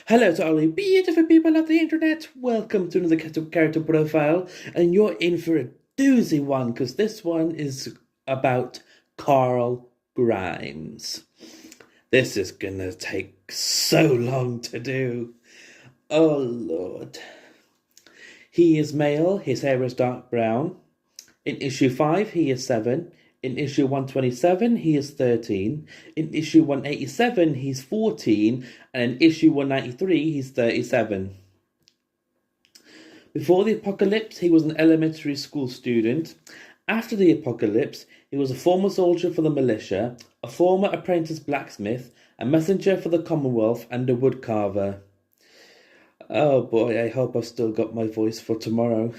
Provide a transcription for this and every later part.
Hello to all you beautiful people of the internet. Welcome to another character profile, and you're in for a doozy one because this one is about Carl Grimes. This is gonna take so long to do. Oh Lord. He is male, his hair is dark brown. In issue 5, he is 7. In issue 127, he is 13. In issue 187, he's 14. And in issue 193, he's 37. Before the apocalypse, he was an elementary school student. After the apocalypse, he was a former soldier for the militia, a former apprentice blacksmith, a messenger for the Commonwealth, and a woodcarver. Oh boy, I hope I've still got my voice for tomorrow.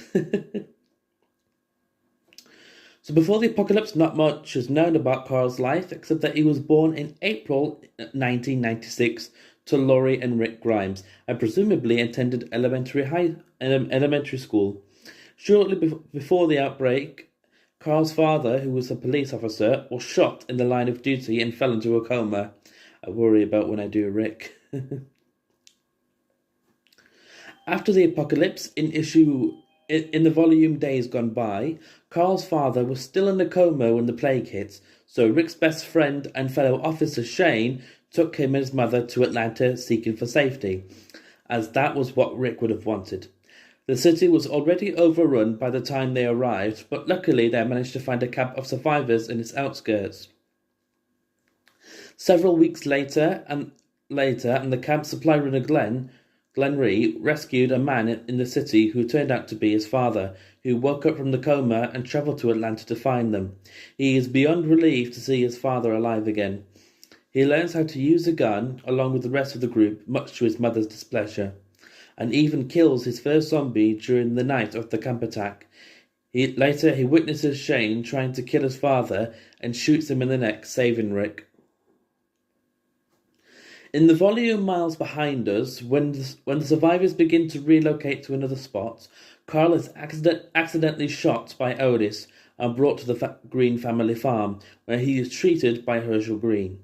So before the apocalypse, not much is known about Carl's life, except that he was born in April 1996 to Laurie and Rick Grimes, and presumably attended elementary school. Shortly before the outbreak, Carl's father, who was a police officer, was shot in the line of duty and fell into a coma. I worry about when I do Rick. After the apocalypse, in the volume Days Gone By, Carl's father was still in a coma when the plague hit, so Rick's best friend and fellow officer Shane took him and his mother to Atlanta seeking for safety, as that was what Rick would have wanted. The city was already overrun by the time they arrived, but luckily they managed to find a camp of survivors in its outskirts. Several weeks later, and the camp supply runner Glenree rescued a man in the city who turned out to be his father, who woke up from the coma and travelled to Atlanta to find them. He is beyond relieved to see his father alive again. He learns how to use a gun, along with the rest of the group, much to his mother's displeasure, and even kills his first zombie during the night of the camp attack. Later, he witnesses Shane trying to kill his father and shoots him in the neck, saving Rick. In the volume Miles Behind Us, when the survivors begin to relocate to another spot, Carl is accidentally shot by Otis and brought to the Green family farm, where he is treated by Herschel Green.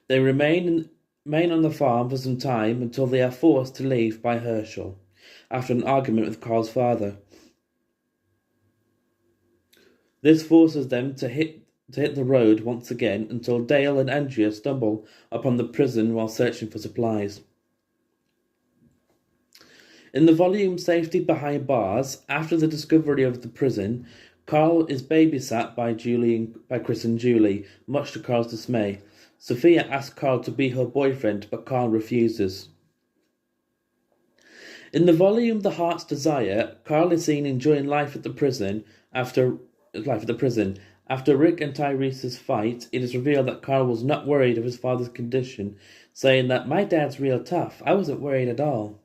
They remain on the farm for some time until they are forced to leave by Herschel, after an argument with Carl's father. This forces them to hit the road once again until Dale and Andrea stumble upon the prison while searching for supplies. In the volume Safety Behind Bars, after the discovery of the prison, Carl is babysat by Chris and Julie, much to Carl's dismay. Sophia asks Carl to be her boyfriend, but Carl refuses. In the volume The Heart's Desire, Carl is seen enjoying life at the prison. After Rick and Tyrese's fight, it is revealed that Carl was not worried of his father's condition, saying that "my dad's real tough. I wasn't worried at all."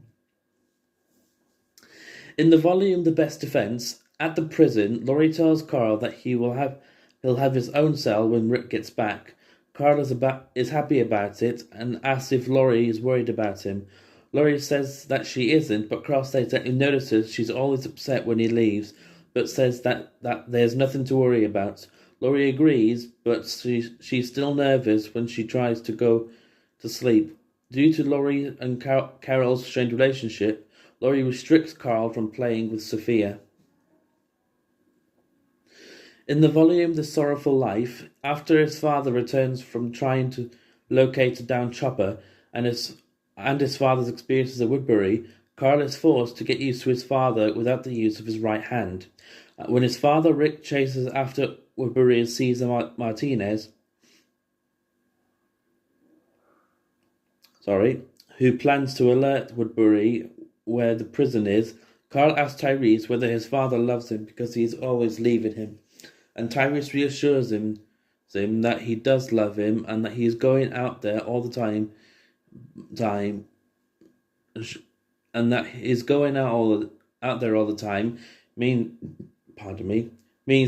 In the volume The Best Defense, at the prison, Laurie tells Carl that he'll have his own cell when Rick gets back. Carl is happy about it and asks if Laurie is worried about him. Laurie says that she isn't, but Carl states that he notices she's always upset when he leaves, but says that there's nothing to worry about. Laurie agrees, but she's still nervous when she tries to go to sleep. Due to Laurie and Carol's strained relationship, Laurie restricts Carl from playing with Sophia. In the volume The Sorrowful Life, after his father returns from trying to locate a downed chopper and his father's experiences at Woodbury, Carl is forced to get used to his father without the use of his right hand. When his father Rick chases after Woodbury's Cesar Martinez, who plans to alert Woodbury where the prison is, Carl asks Tyrese whether his father loves him because he's always leaving him, and Tyrese reassures him that he does love him and that he's going out there all the time, and that his going out there all the time means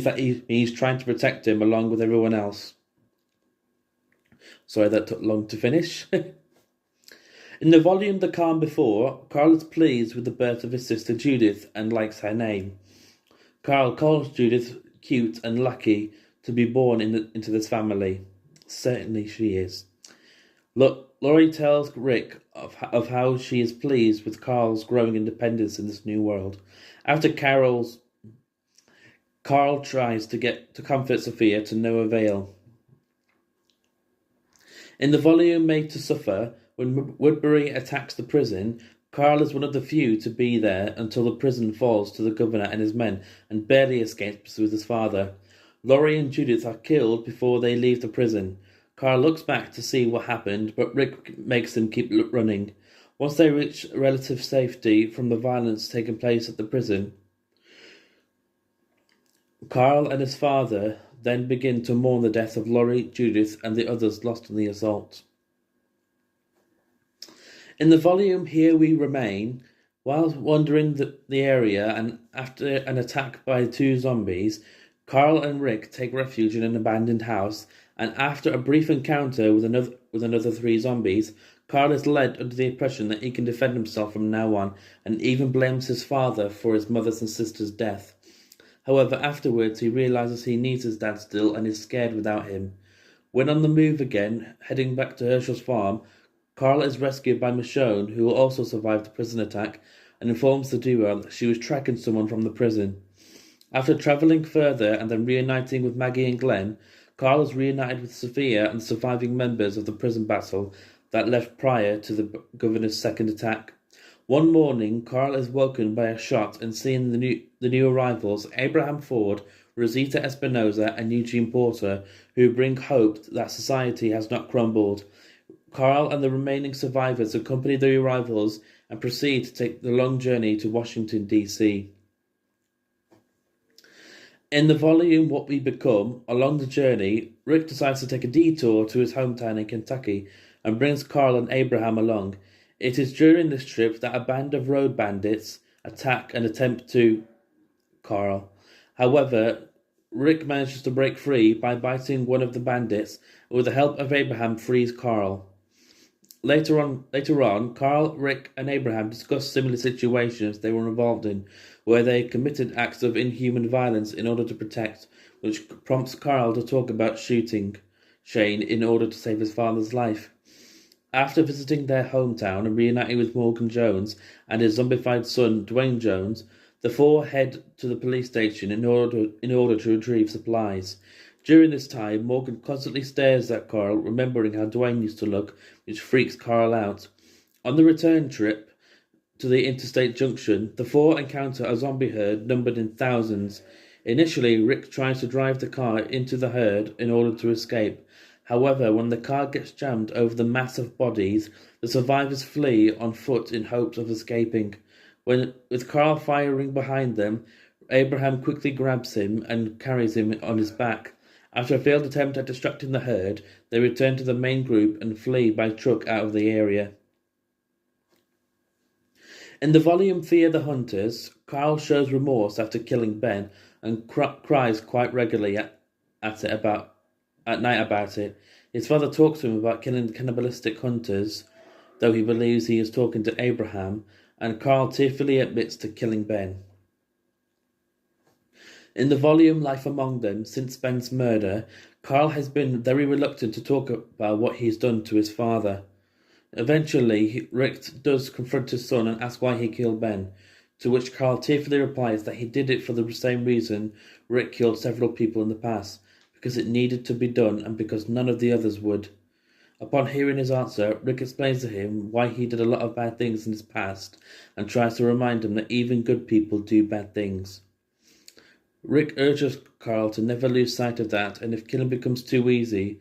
that he's trying to protect him along with everyone else. Sorry, that took long to finish. In the volume The Calm Before, Carl is pleased with the birth of his sister Judith and likes her name. Carl calls Judith cute and lucky to be born into this family. Certainly she is. Laurie tells Rick of how she is pleased with Carl's growing independence in this new world. After Carl tries to comfort Sophia to no avail. In the volume Made to Suffer, when Woodbury attacks the prison, Carl is one of the few to be there until the prison falls to the governor and his men and barely escapes with his father. Laurie and Judith are killed before they leave the prison. Carl looks back to see what happened, but Rick makes them keep running. Once they reach relative safety from the violence taking place at the prison, Carl and his father then begin to mourn the death of Laurie, Judith, and the others lost in the assault. In the volume Here We Remain, while wandering the area and after an attack by 2 zombies, Carl and Rick take refuge in an abandoned house, and after a brief encounter with another 3 zombies, Carl is led under the impression that he can defend himself from now on, and even blames his father for his mother's and sister's death. However, afterwards he realizes he needs his dad still and is scared without him. When on the move again, heading back to Herschel's farm, Carl is rescued by Michonne, who also survived the prison attack, and informs the duo that she was tracking someone from the prison. After travelling further and then reuniting with Maggie and Glenn, Carl is reunited with Sophia and the surviving members of the prison battle that left prior to the governor's second attack. One morning, Carl is woken by a shot and seeing the new arrivals, Abraham Ford, Rosita Espinosa, and Eugene Porter, who bring hope that society has not crumbled. Carl and the remaining survivors accompany the arrivals and proceed to take the long journey to Washington, D.C. In the volume What We Become, along the journey, Rick decides to take a detour to his hometown in Kentucky and brings Carl and Abraham along. It is during this trip that a band of road bandits attack and attempt to Carl. However, Rick manages to break free by biting one of the bandits, and with the help of Abraham frees Carl. Later on, Carl, Rick, and Abraham discuss similar situations they were involved in, where they committed acts of inhuman violence in order to protect, which prompts Carl to talk about shooting Shane in order to save his father's life. After visiting their hometown and reuniting with Morgan Jones and his zombified son, Dwayne Jones, the 4 head to the police station in order to retrieve supplies. During this time, Morgan constantly stares at Carl, remembering how Dwayne used to look, which freaks Carl out. On the return trip to the interstate junction, the 4 encounter a zombie herd numbered in thousands. Initially, Rick tries to drive the car into the herd in order to escape. However, when the car gets jammed over the mass of bodies, the survivors flee on foot in hopes of escaping. With Carl firing behind them, Abraham quickly grabs him and carries him on his back. After a failed attempt at distracting the herd, they return to the main group and flee by truck out of the area. In the volume Fear the Hunters, Carl shows remorse after killing Ben and cries quite regularly at night about it. His father talks to him about killing the cannibalistic hunters, though he believes he is talking to Abraham, and Carl tearfully admits to killing Ben. In the volume Life Among Them, since Ben's murder, Carl has been very reluctant to talk about what he's done to his father. Eventually, Rick does confront his son and ask why he killed Ben, to which Carl tearfully replies that he did it for the same reason Rick killed several people in the past, because it needed to be done and because none of the others would. Upon hearing his answer, Rick explains to him why he did a lot of bad things in his past and tries to remind him that even good people do bad things. Rick urges Carl to never lose sight of that, and if killing becomes too easy,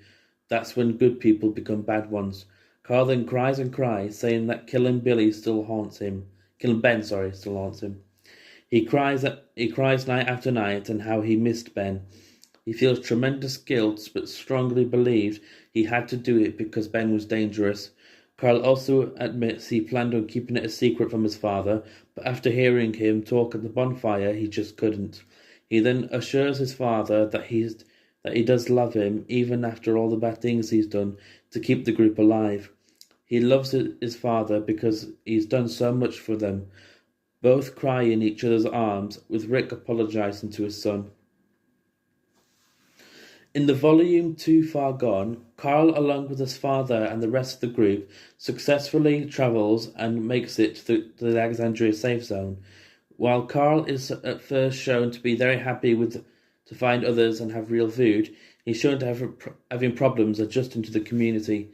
that's when good people become bad ones. Carl then cries and cries, saying that killing Ben still haunts him. He cries night after night and how he missed Ben. He feels tremendous guilt, but strongly believed he had to do it because Ben was dangerous. Carl also admits he planned on keeping it a secret from his father, but after hearing him talk at the bonfire, he just couldn't. He then assures his father that he does love him, even after all the bad things he's done, to keep the group alive. He loves his father because he's done so much for them. Both cry in each other's arms, with Rick apologizing to his son. In the volume Too Far Gone, Carl, along with his father and the rest of the group, successfully travels and makes it to the Alexandria safe zone. While Carl is at first shown to be very happy to find others and have real food, he's shown to having problems adjusting to the community.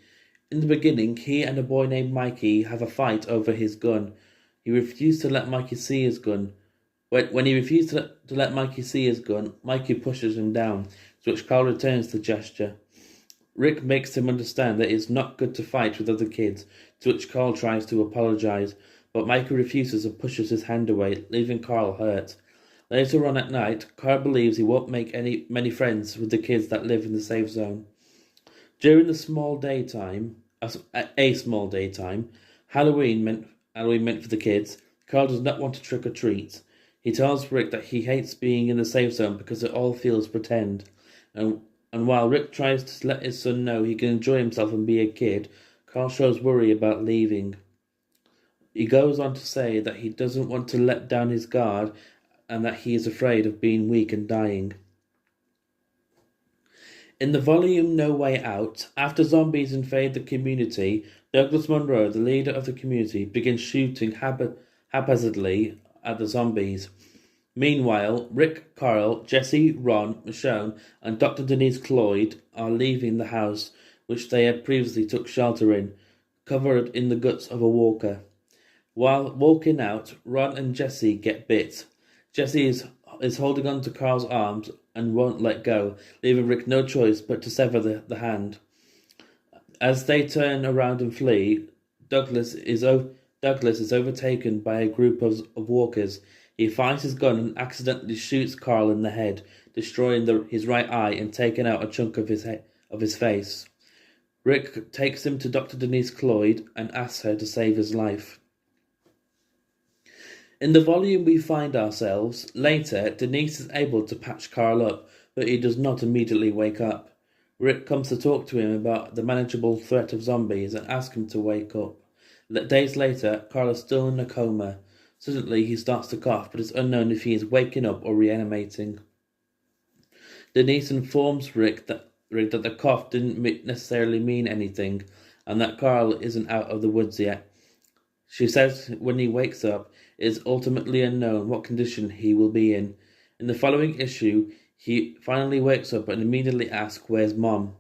In the beginning, he and a boy named Mikey have a fight over his gun. He refused to let Mikey see his gun. When he refused to let Mikey see his gun, Mikey pushes him down, to which Carl returns the gesture. Rick makes him understand that it's not good to fight with other kids, to which Carl tries to apologize, but Mikey refuses and pushes his hand away, leaving Carl hurt. Later on at night, Carl believes he won't make many friends with the kids that live in the safe zone. During a small daytime, Halloween meant for the kids, Carl does not want to trick or treat. He tells Rick that he hates being in the safe zone because it all feels pretend. And while Rick tries to let his son know he can enjoy himself and be a kid, Carl shows worry about leaving. He goes on to say that he doesn't want to let down his guard and that he is afraid of being weak and dying. In the volume No Way Out, after zombies invade the community, Douglas Monroe, the leader of the community, begins shooting haphazardly at the zombies. Meanwhile, Rick, Carl, Jesse, Ron, Michonne, and Dr. Denise Cloyd are leaving the house which they had previously took shelter in, covered in the guts of a walker. While walking out, Ron and Jesse get bit. Jesse is holding on to Carl's arms and won't let go, leaving Rick no choice but to sever the hand. As they turn around and flee, Douglas is overtaken by a group of walkers. He finds his gun and accidentally shoots Carl in the head, destroying his right eye and taking out a chunk of his face. Rick takes him to Dr. Denise Cloyd and asks her to save his life. In the volume we find ourselves, later, Denise is able to patch Carl up, but he does not immediately wake up. Rick comes to talk to him about the manageable threat of zombies and asks him to wake up. Days later, Carl is still in a coma. Suddenly, he starts to cough, but it's unknown if he is waking up or reanimating. Denise informs Rick that the cough didn't necessarily mean anything, and that Carl isn't out of the woods yet. She says when he wakes up, it is ultimately unknown what condition he will be in. In the following issue, he finally wakes up and immediately asks, "Where's Mom?"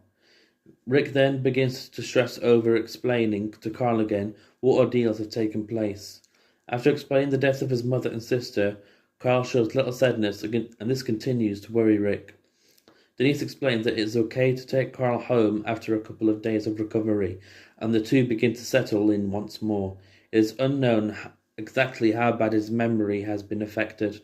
Rick then begins to stress over explaining to Carl again what ordeals have taken place. After explaining the deaths of his mother and sister, Carl shows little sadness, and this continues to worry Rick. Denise explains that it is okay to take Carl home after a couple of days of recovery, and the two begin to settle in once more. It is unknown exactly how bad his memory has been affected,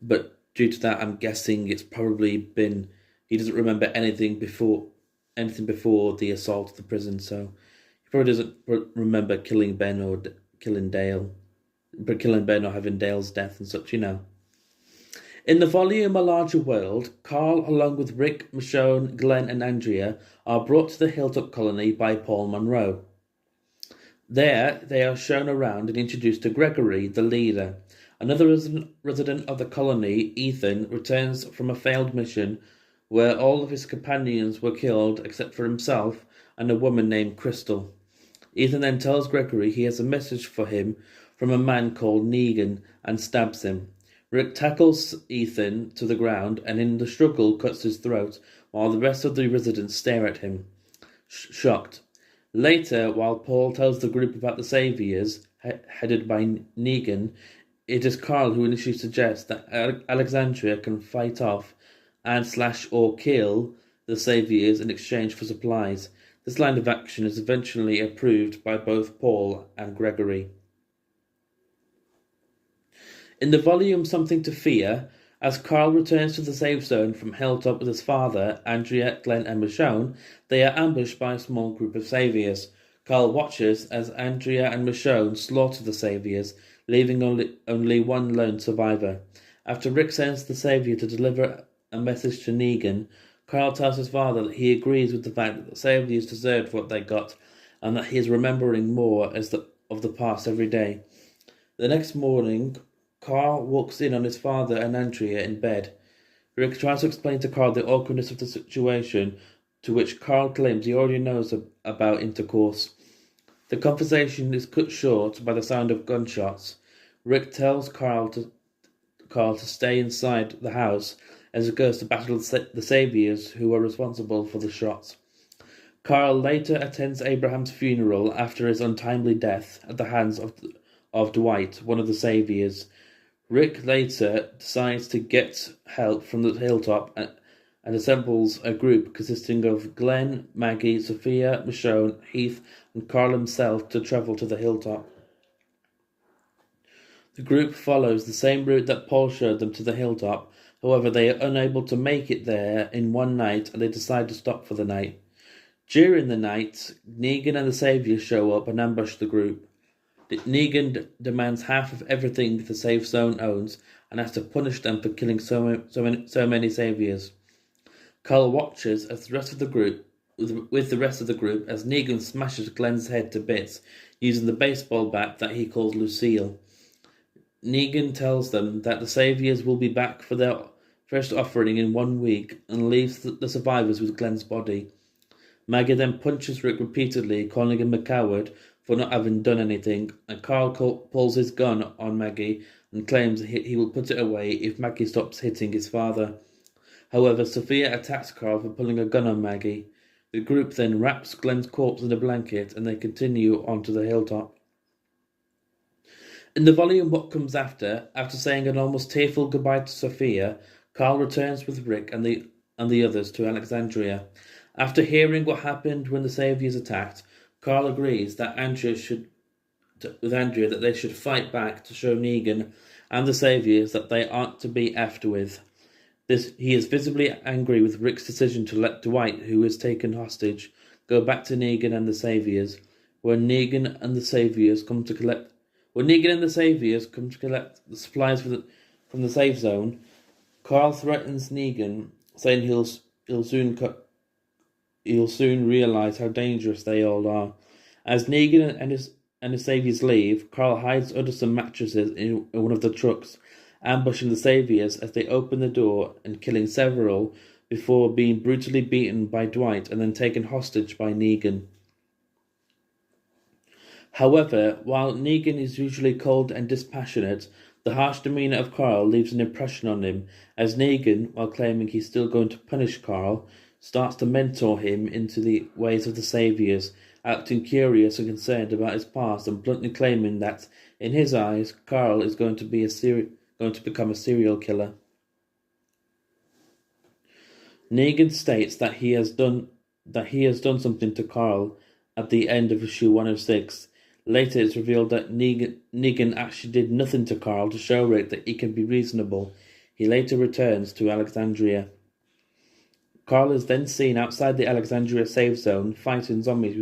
but due to that, I'm guessing it's probably been he doesn't remember anything before the assault of the prison, so he probably doesn't remember killing Ben or killing Dale, but killing Ben or having Dale's death and such, In the volume A Larger World, Carl, along with Rick, Michonne, Glenn, and Andrea, are brought to the Hilltop Colony by Paul Monroe. There, they are shown around and introduced to Gregory, the leader. Another resident of the colony, Ethan, returns from a failed mission where all of his companions were killed except for himself and a woman named Crystal. Ethan then tells Gregory he has a message for him from a man called Negan and stabs him. Rick tackles Ethan to the ground and in the struggle cuts his throat while the rest of the residents stare at him, shocked. Later, while Paul tells the group about the Saviors, headed by Negan, it is Carl who initially suggests that Alexandria can fight off and /or kill the Saviors in exchange for supplies. This line of action is eventually approved by both Paul and Gregory. In the volume Something to Fear, as Carl returns to the safe zone from Hilltop with his father, Andrea, Glenn, and Michonne, they are ambushed by a small group of Saviors. Carl watches as Andrea and Michonne slaughter the Saviors, leaving only one lone survivor. After Rick sends the Savior to deliver a message to Negan, Carl tells his father that he agrees with the fact that the Saviors deserved what they got, and that he is remembering more of the past every day. The next morning, Carl walks in on his father and Andrea in bed. Rick tries to explain to Carl the awkwardness of the situation, to which Carl claims he already knows about intercourse. The conversation is cut short by the sound of gunshots. Rick tells Carl to stay inside the house as it goes to battle the saviors who are responsible for the shots. Carl later attends Abraham's funeral after his untimely death at the hands of Dwight, one of the saviors. Rick later decides to get help from the hilltop and assembles a group consisting of Glenn, Maggie, Sophia, Michonne, Heath, and Carl himself to travel to the hilltop. The group follows the same route that Paul showed them to the hilltop. However, they are unable to make it there in one night, and they decide to stop for the night. During the night, Negan and the Saviors show up and ambush the group. Negan demands half of everything the Safe Zone owns and has to punish them for killing so many Saviors. Carl watches as the rest of the group, with the rest of the group, as Negan smashes Glenn's head to bits using the baseball bat that he calls Lucille. Negan tells them that the Saviors will be back for their first offering in 1 week and leaves the survivors with Glenn's body. Maggie then punches Rick repeatedly, calling him a coward for not having done anything, and Carl pulls his gun on Maggie and claims he will put it away if Maggie stops hitting his father. However, Sophia attacks Carl for pulling a gun on Maggie. The group then wraps Glenn's corpse in a blanket and they continue on to the hilltop. In the volume What Comes After saying an almost tearful goodbye to Sophia, Carl returns with Rick and the others to Alexandria. After hearing what happened when the Saviors attacked, Carl agrees that Andrea that they should fight back to show Negan and the Saviors that they aren't to be effed with. He is visibly angry with Rick's decision to let Dwight, who is taken hostage, go back to Negan and the Saviors. When Negan and the Saviors come to collect the supplies from the safe zone, Carl threatens Negan, saying he'll soon realize how dangerous they all are. As Negan and his saviors leave, Carl hides under some mattresses in one of the trucks, ambushing the saviors as they open the door and killing several before being brutally beaten by Dwight and then taken hostage by Negan. However, while Negan is usually cold and dispassionate, the harsh demeanor of Carl leaves an impression on him, as Negan, while claiming he's still going to punish Carl, starts to mentor him into the ways of the Saviors, acting curious and concerned about his past and bluntly claiming that, in his eyes, Carl is going to become a serial killer. Negan states that he has done something to Carl at the end of issue 106. Later, it's revealed that Negan actually did nothing to Carl to show Rick that he can be reasonable. He later returns to Alexandria. Carl is then seen outside the Alexandria safe zone fighting zombies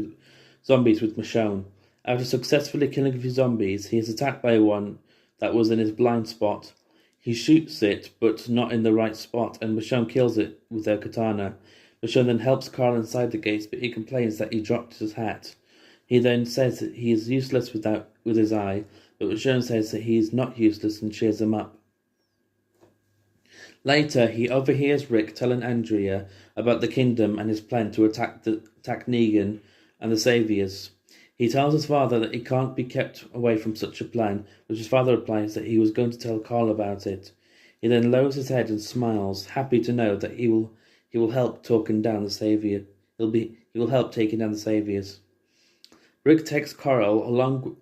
with Michonne. After successfully killing a few zombies, he is attacked by one that was in his blind spot. He shoots it, but not in the right spot, and Michonne kills it with her katana. Michonne then helps Carl inside the gates, but he complains that he dropped his hat. He then says that he is useless with his eye, but Michonne says that he is not useless and cheers him up. Later, he overhears Rick telling Andrea about the kingdom and his plan to attack Negan and the Saviors. He tells his father that he can't be kept away from such a plan, which his father replies that he was going to tell Carl about it. He then lowers his head and smiles, happy to know that he will help taking down the Savior. He will help taking down the Saviors. Rick takes Carl along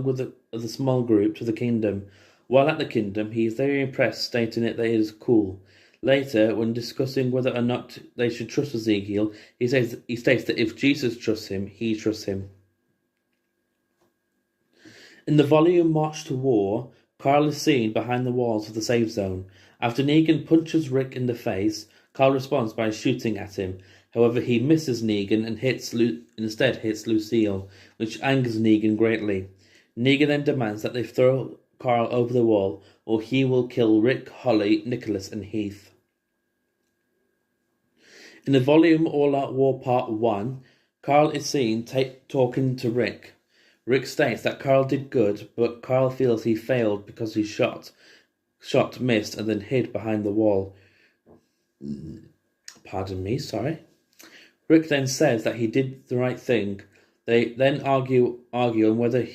with the small group to the kingdom. While at the kingdom, he is very impressed, stating that it is cool. Later, when discussing whether or not they should trust Ezekiel, he states that if Jesus trusts him, he trusts him. In the volume March to War, Carl is seen behind the walls of the safe zone. After Negan punches Rick in the face, Carl responds by shooting at him. However, he misses Negan and instead hits Lucille, which angers Negan greatly. Negan then demands that they throw Carl over the wall, or he will kill Rick, Holly, Nicholas, and Heath. In the volume All Out War Part 1, Carl is seen talking to Rick. Rick states that Carl did good, but Carl feels he failed because he shot, missed, and then hid behind the wall. Pardon me, sorry. Rick then says that he did the right thing. They then argue on whether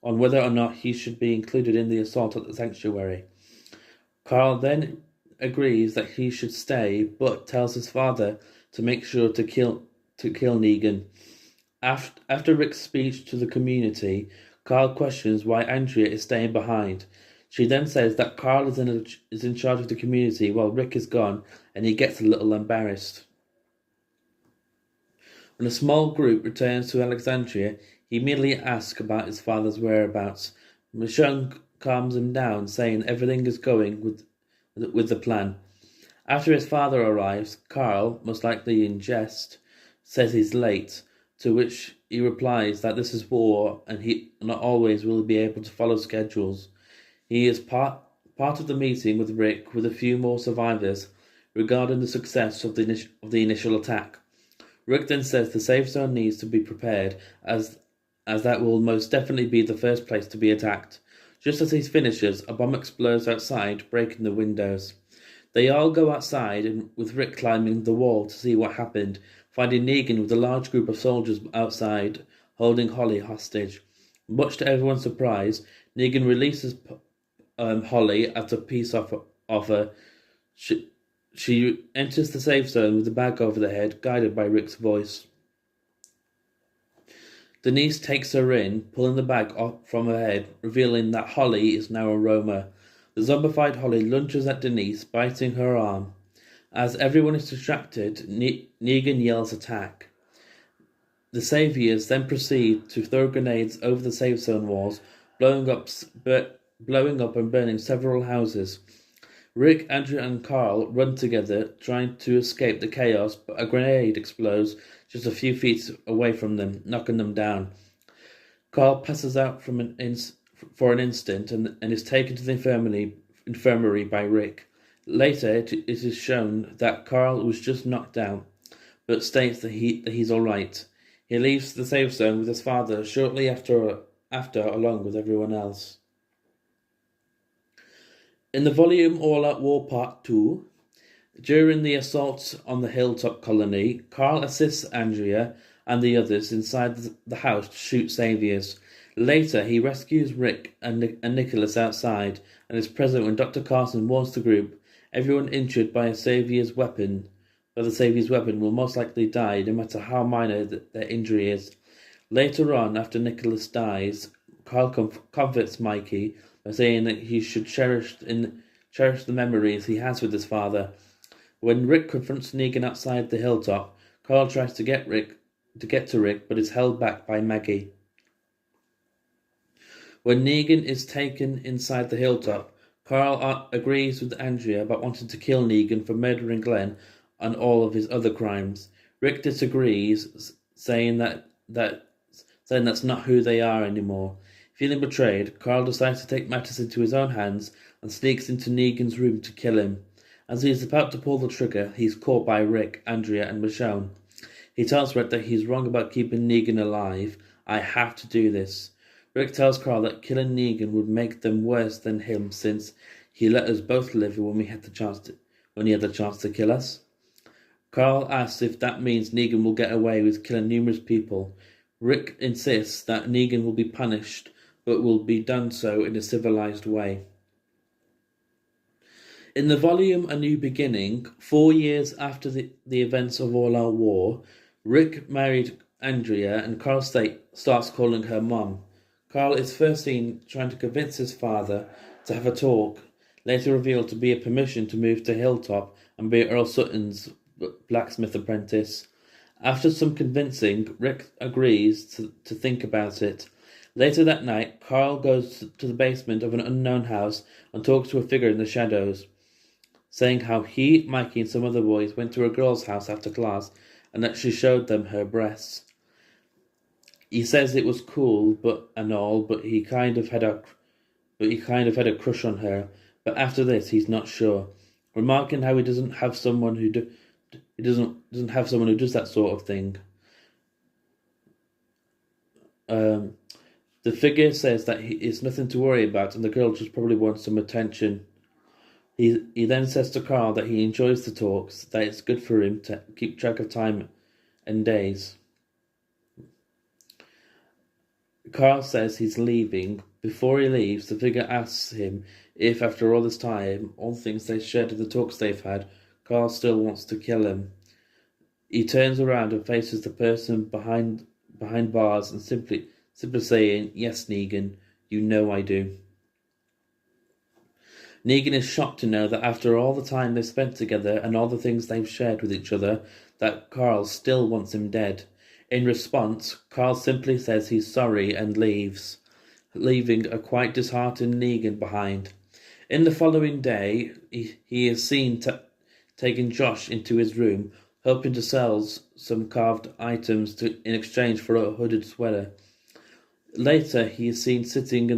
on whether or not he should be included in the assault at the sanctuary. Carl then agrees that he should stay, but tells his father to make sure to kill Negan. After Rick's speech to the community, Carl questions why Andrea is staying behind. She then says that Carl is in charge of the community while Rick is gone, and he gets a little embarrassed. When a small group returns to Alexandria, he immediately asks about his father's whereabouts. Michonne calms him down, saying everything is going with the plan. After his father arrives, Carl, most likely in jest, says he's late, to which he replies that this is war and he not always will be able to follow schedules. He is part of the meeting with Rick with a few more survivors regarding the success of the initial attack. Rick then says the safe zone needs to be prepared as that will most definitely be the first place to be attacked. Just as he finishes, a bomb explodes outside, breaking the windows. They all go outside, and with Rick climbing the wall to see what happened, finding Negan with a large group of soldiers outside, holding Holly hostage. Much to everyone's surprise, Negan releases Holly as a peace offer. She enters the safe zone with a bag over the head, guided by Rick's voice. Denise takes her in, pulling the bag off from her head, revealing that Holly is now a Roma. The zombified Holly lunges at Denise, biting her arm. As everyone is distracted, Negan yells attack. The Saviors then proceed to throw grenades over the safe zone walls, blowing up and burning several houses. Rick, Andrea, and Carl run together, trying to escape the chaos, but a grenade explodes just a few feet away from them, knocking them down. Carl passes out for an instant and is taken to the infirmary by Rick. Later, it is shown that Carl was just knocked out, but states that he's alright. He leaves the safe zone with his father shortly after along with everyone else. In the volume All Out War Part 2, during the assault on the Hilltop colony, Carl assists Andrea and the others inside the house to shoot Saviors. Later, he rescues Rick and Nicholas outside and is present when Dr. Carson warns the group everyone injured by the Savior's weapon will most likely die, no matter how minor their injury is. Later on, after Nicholas dies, Carl comforts Mikey by saying that he should cherish the memories he has with his father. When Rick confronts Negan outside the hilltop, Carl tries to get to Rick, but is held back by Maggie. When Negan is taken inside the hilltop, Carl agrees with Andrea about wanting to kill Negan for murdering Glenn and all of his other crimes. Rick disagrees, saying that's not who they are anymore. Feeling betrayed, Carl decides to take matters into his own hands and sneaks into Negan's room to kill him. As he is about to pull the trigger, he's caught by Rick, Andrea, and Michonne. He tells Rick that he's wrong about keeping Negan alive. I have to do this. Rick tells Carl that killing Negan would make them worse than him, since he let us both live when he had the chance to kill us. Carl asks if that means Negan will get away with killing numerous people. Rick insists that Negan will be punished, but will be done so in a civilized way. In the volume A New Beginning, 4 years after the events of All Out War, Rick married Andrea and Carl starts calling her Mom. Carl is first seen trying to convince his father to have a talk, later revealed to be a permission to move to Hilltop and be Earl Sutton's blacksmith apprentice. After some convincing, Rick agrees to think about it. Later that night, Carl goes to the basement of an unknown house and talks to a figure in the shadows, saying how he, Mikey, and some other boys went to a girl's house after class and that she showed them her breasts. He says it was cool, but he kind of had a crush on her. But after this, he's not sure, remarking how he doesn't have someone who doesn't have someone who does that sort of thing. The figure says that it's nothing to worry about, and the girl just probably wants some attention. He then says to Carl that he enjoys the talks, that it's good for him to keep track of time and days. Carl says he's leaving. Before he leaves, the figure asks him if, after all this time, all the things they shared in the talks they've had, Carl still wants to kill him. He turns around and faces the person behind bars and simply saying, "Yes, Negan, you know I do." Negan is shocked to know that after all the time they've spent together and all the things they've shared with each other, that Carl still wants him dead. In response, Carl simply says he's sorry and leaves, leaving a quite disheartened Negan behind. In the following day, he is seen taking Josh into his room, hoping to sell some carved items in exchange for a hooded sweater. Later, he is seen sitting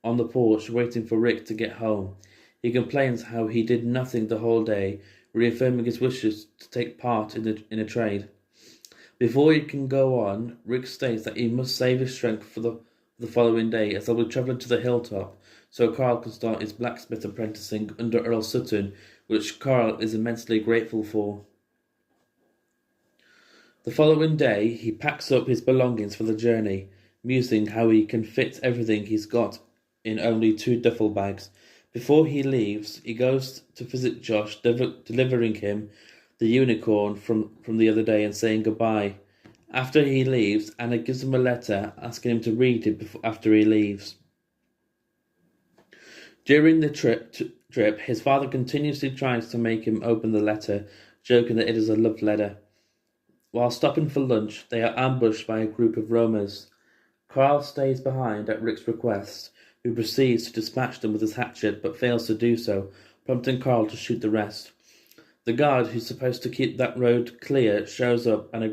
on the porch waiting for Rick to get home. He complains how he did nothing the whole day, reaffirming his wishes to take part in a trade. Before he can go on, Rick states that he must save his strength for the following day, as they'll be travelling to the hilltop, so Carl can start his blacksmith apprenticing under Earl Sutton, which Carl is immensely grateful for. The following day, he packs up his belongings for the journey, musing how he can fit everything he's got in only 2 duffel bags. Before he leaves, he goes to visit Josh, delivering him the unicorn from the other day and saying goodbye. After he leaves, Anna gives him a letter asking him to read it after he leaves. During the trip, his father continuously tries to make him open the letter, joking that it is a love letter. While stopping for lunch, they are ambushed by a group of roamers. Carl stays behind at Rick's request, who proceeds to dispatch them with his hatchet but fails to do so, prompting Carl to shoot the rest. The guard, who's supposed to keep that road clear, shows up and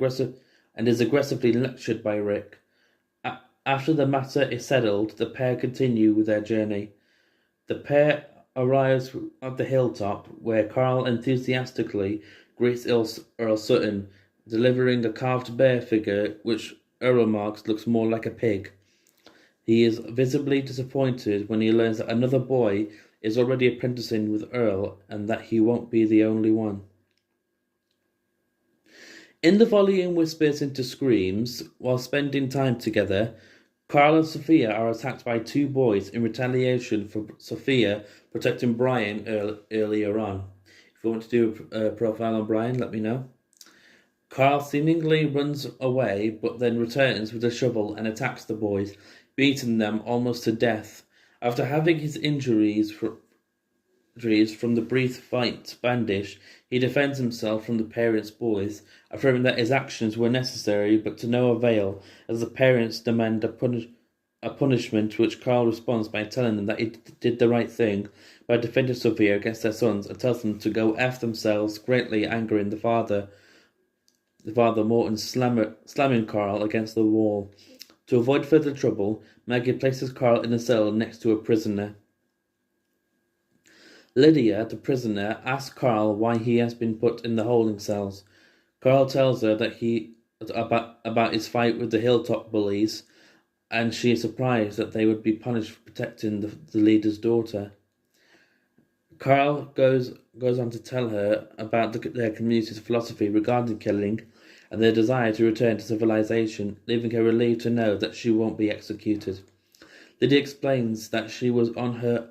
is aggressively lectured by Rick. After the matter is settled, the pair continue with their journey. The pair arrives at the hilltop, where Carl enthusiastically greets Earl Sutton, delivering a carved bear figure which Earl remarks looks more like a pig. He is visibly disappointed when he learns that another boy is already apprenticing with Earl and that he won't be the only one. In the volume whispers into screams, while spending time together, Carl and Sophia are attacked by 2 boys in retaliation for Sophia protecting Brian earlier on. If you want to do a profile on Brian, let me know. Carl seemingly runs away, but then returns with a shovel and attacks the boys, beating them almost to death. After having his injuries from the brief fight bandaged, he defends himself from the parents' boys, affirming that his actions were necessary but to no avail, as the parents demand a punishment, which Carl responds by telling them that he did the right thing by defending Sophia against their sons, and tells them to go F themselves, greatly angering the father Morton slamming Carl against the wall. To avoid further trouble, Maggie places Carl in a cell next to a prisoner. Lydia, the prisoner, asks Carl why he has been put in the holding cells. Carl tells her that about his fight with the hilltop bullies, and she is surprised that they would be punished for protecting the leader's daughter. Carl goes on to tell her about their community's philosophy regarding killing and their desire to return to civilization, leaving her relieved to know that she won't be executed. Lydia explains that she was on her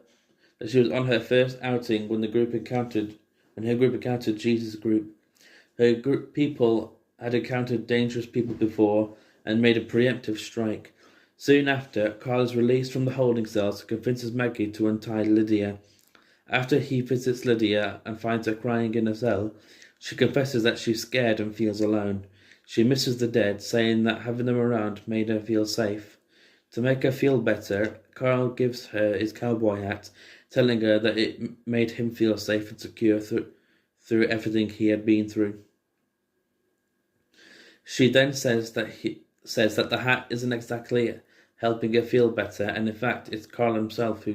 first outing when her group encountered Jesus' group. Her group people had encountered dangerous people before and made a preemptive strike. Soon after, Carl is released from the holding cells and convinces Maggie to untie Lydia. After he visits Lydia and finds her crying in a cell, she confesses that she's scared and feels alone. She misses the dead, saying that having them around made her feel safe. To make her feel better, Carl gives her his cowboy hat, telling her that it made him feel safe and secure through everything he had been through. She then says that the hat isn't exactly helping her feel better, and in fact it's Carl himself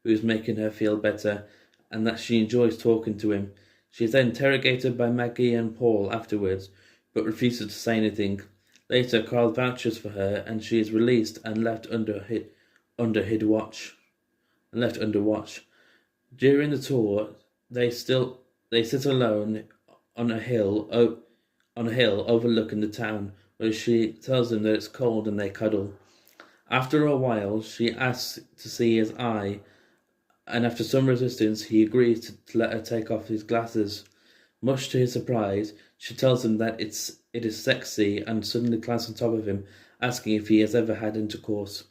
who's making her feel better, and that she enjoys talking to him. She is then interrogated by Maggie and Paul afterwards, but refuses to say anything. Later, Carl vouches for her, and she is released and left under watch. During the tour, they sit alone on a hill overlooking the town, where she tells him that it's cold and they cuddle. After a while, she asks to see his eye, and after some resistance, he agrees to let her take off his glasses. Much to his surprise, she tells him that it is sexy and suddenly climbs on top of him, asking if he has ever had intercourse.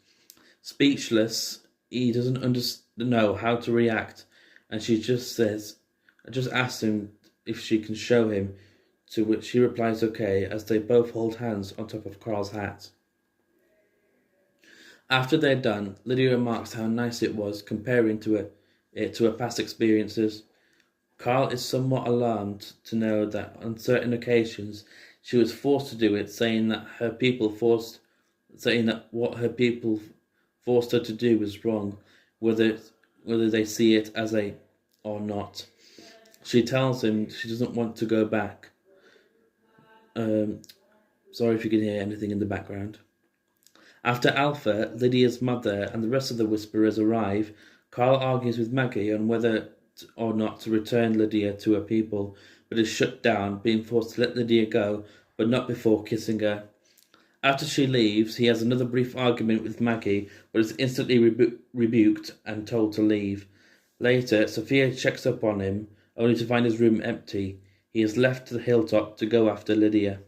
Speechless, he doesn't know how to react, and she just asks him if she can show him, to which he replies okay, as they both hold hands on top of Carl's hat. After they're done, Lydia remarks how nice it was, comparing it to her past experiences. Carl is somewhat alarmed to know that on certain occasions she was forced to do it, saying that what her people forced her to do was wrong, whether they see it as a or not. She tells him she doesn't want to go back. Sorry if you can hear anything in the background. After Alpha, Lydia's mother, and the rest of the Whisperers arrive, Carl argues with Maggie on whether or not to return Lydia to her people, but is shut down, being forced to let Lydia go, but not before kissing her. After she leaves, he has another brief argument with Maggie, but is instantly rebuked and told to leave. Later, Sophia checks up on him, only to find his room empty. He has left the hilltop to go after Lydia.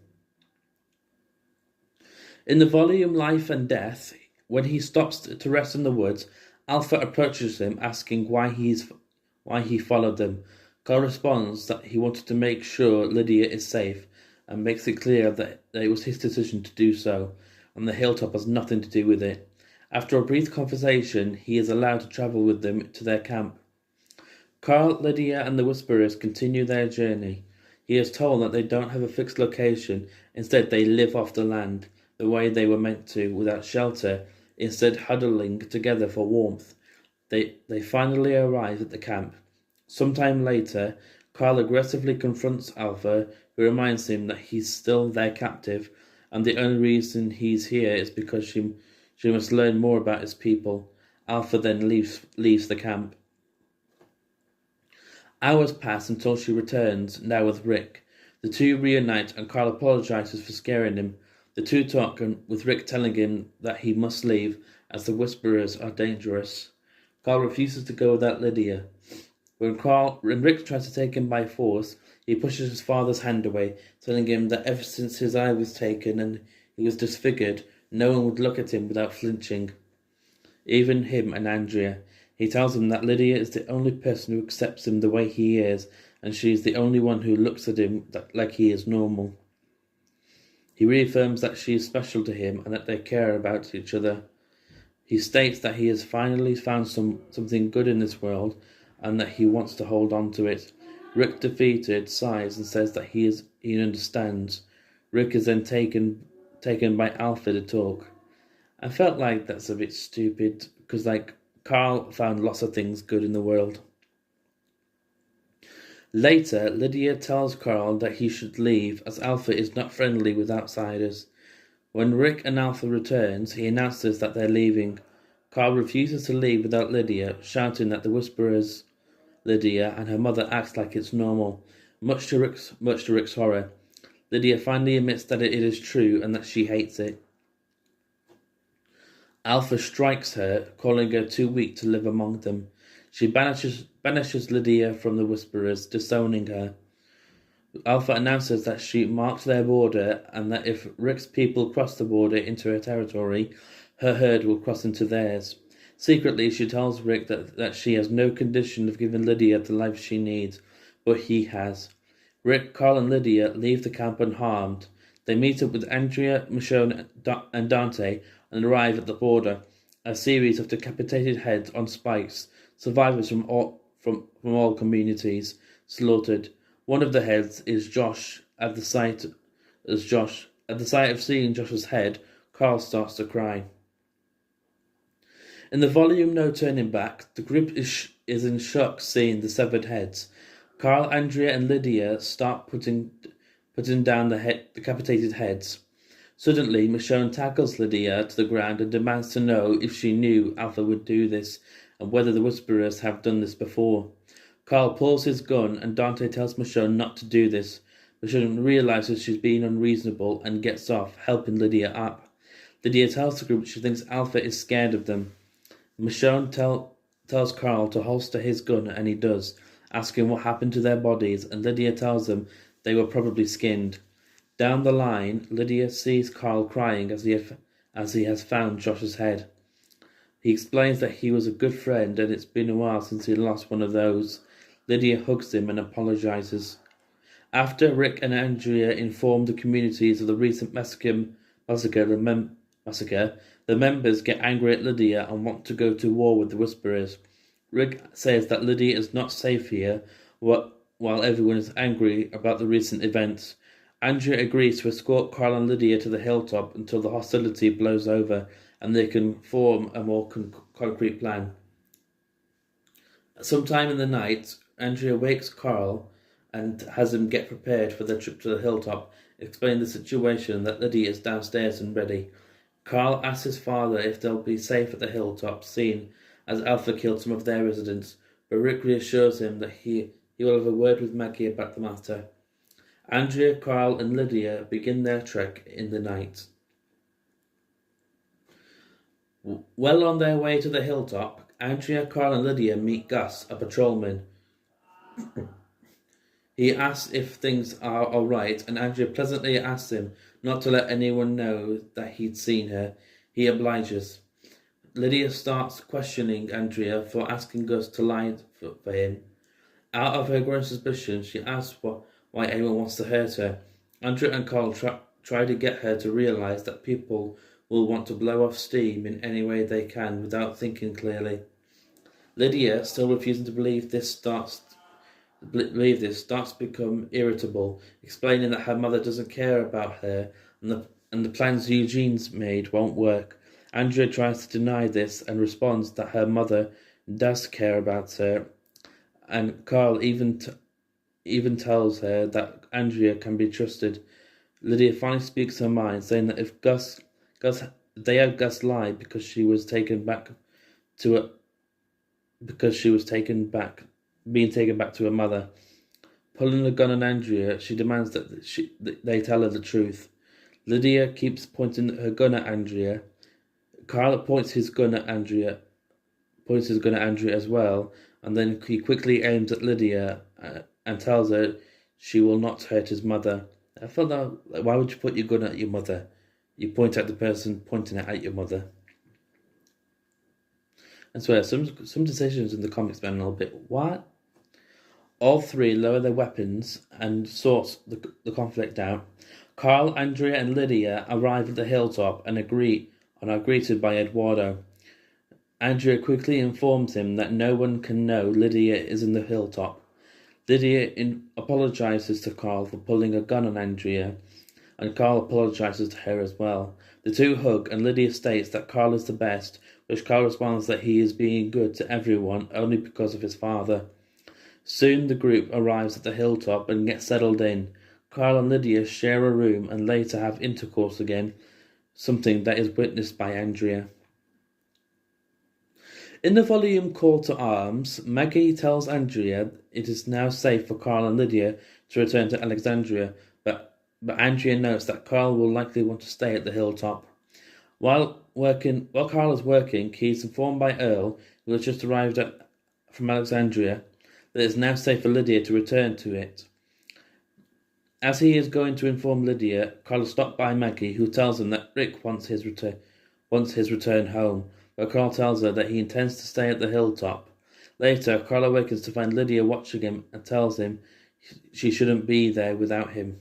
In the volume Life and Death, when he stops to rest in the woods, Alpha approaches him, asking why he followed them. Carl responds that he wanted to make sure Lydia is safe, and makes it clear that it was his decision to do so, and the hilltop has nothing to do with it. After a brief conversation, he is allowed to travel with them to their camp. Carl, Lydia, and the Whisperers continue their journey. He is told that they don't have a fixed location, instead they live off the land, the way they were meant to, without shelter, instead huddling together for warmth. They finally arrive at the camp. Sometime later, Carl aggressively confronts Alpha, who reminds him that he's still their captive, and the only reason he's here is because she must learn more about his people. Alpha then leaves the camp. Hours pass until she returns, now with Rick. The two reunite, and Carl apologizes for scaring him. The two talk, with Rick telling him that he must leave, as the Whisperers are dangerous. Carl refuses to go without Lydia. When Rick tries to take him by force, he pushes his father's hand away, telling him that ever since his eye was taken and he was disfigured, no one would look at him without flinching. Even him and Andrea. He tells him that Lydia is the only person who accepts him the way he is, and she is the only one who looks at him like he is normal. He reaffirms that she is special to him and that they care about each other. He states that he has finally found something good in this world and that he wants to hold on to it. Rick, defeated, sighs and says that he understands. Rick is then taken by Alpha to talk. I felt like that's a bit stupid, because Carl found lots of things good in the world. Later, Lydia tells Carl that he should leave, as Alpha is not friendly with outsiders. When Rick and Alpha returns, he announces that they're leaving. Carl refuses to leave without Lydia, shouting that the Whisperers, Lydia, and her mother acts like it's normal, much to Rick's horror. Lydia finally admits that it is true and that she hates it. Alpha strikes her, calling her too weak to live among them. She banishes Lydia from the Whisperers, disowning her. Alpha announces that she marked their border, and that if Rick's people cross the border into her territory, her herd will cross into theirs. Secretly, she tells Rick that she has no condition of giving Lydia the life she needs, but he has. Rick, Carl, and Lydia leave the camp unharmed. They meet up with Andrea, Michonne, and Dante and arrive at the border. A series of decapitated heads on spikes, survivors from all communities, slaughtered. One of the heads is Josh. At the sight of seeing Josh's head, Carl starts to cry. In the volume No Turning Back, the group is in shock seeing the severed heads. Carl, Andrea, and Lydia start putting down the decapitated heads. Suddenly, Michonne tackles Lydia to the ground and demands to know if she knew Alpha would do this, and whether the Whisperers have done this before. Carl pulls his gun and Dante tells Michonne not to do this. Michonne realizes she's being unreasonable and gets off, helping Lydia up. Lydia tells the group she thinks Alpha is scared of them. Michonne tells Carl to holster his gun, and he does, asking what happened to their bodies, and Lydia tells them they were probably skinned. Down the line, Lydia sees Carl crying as he has found Josh's head. He explains that he was a good friend and it's been a while since he lost one of those. Lydia hugs him and apologizes. After Rick and Andrea inform the communities of the recent massacre, the members get angry at Lydia and want to go to war with the Whisperers. Rick says that Lydia is not safe here, while everyone is angry about the recent events. Andrea agrees to escort Carl and Lydia to the hilltop until the hostility blows over and they can form a more concrete plan. Sometime in the night, Andrea wakes Carl and has him get prepared for their trip to the hilltop, explaining the situation that Lydia is downstairs and ready. Carl asks his father if they'll be safe at the hilltop, seeing as Alpha killed some of their residents, but Rick reassures him that he will have a word with Maggie about the matter. Andrea, Carl, and Lydia begin their trek in the night. Well on their way to the hilltop, Andrea, Carl, and Lydia meet Gus, a patrolman. He asks if things are alright, and Andrea pleasantly asks him not to let anyone know that he'd seen her. He obliges. Lydia starts questioning Andrea for asking Gus to lie for him. Out of her growing suspicion, she asks why anyone wants to hurt her. Andrea and Carl try to get her to realize that people will want to blow off steam in any way they can without thinking clearly. Lydia, still refusing to believe this, starts to become irritable, explaining that her mother doesn't care about her and the plans Eugene's made won't work. Andrea tries to deny this and responds that her mother does care about her, and Carl even tells her that Andrea can be trusted. Lydia finally speaks her mind, saying that if Gus lie because she was taken back to being taken back to her mother. Pulling a gun on Andrea, she demands that they tell her the truth. Lydia keeps pointing her gun at Andrea. Carl points his gun at Andrea as well, and then he quickly aims at Lydia and tells her she will not hurt his mother. I felt that, why would you put your gun at your mother? You point at the person pointing it at your mother. I swear, some decisions in the comics been a little bit, what? All three lower their weapons and sort the conflict out. Carl, Andrea, and Lydia arrive at the hilltop and are greeted by Eduardo. Andrea quickly informs him that no one can know Lydia is in the hilltop. Lydia apologizes to Carl for pulling a gun on Andrea, and Carl apologizes to her as well. The two hug, and Lydia states that Carl is the best, which Carl responds that he is being good to everyone only because of his father. Soon the group arrives at the hilltop and gets settled in. Carl and Lydia share a room and later have intercourse again, something that is witnessed by Andrea. In the volume Call to Arms, Maggie tells Andrea it is now safe for Carl and Lydia to return to Alexandria, but Andrea notes that Carl will likely want to stay at the hilltop. While Carl is working, he is informed by Earl, who has just arrived from Alexandria, that it is now safe for Lydia to return to it. As he is going to inform Lydia, Carl is stopped by Maggie, who tells him that Rick wants his return home, but Carl tells her that he intends to stay at the hilltop. Later, Carl awakens to find Lydia watching him and tells him she shouldn't be there without him.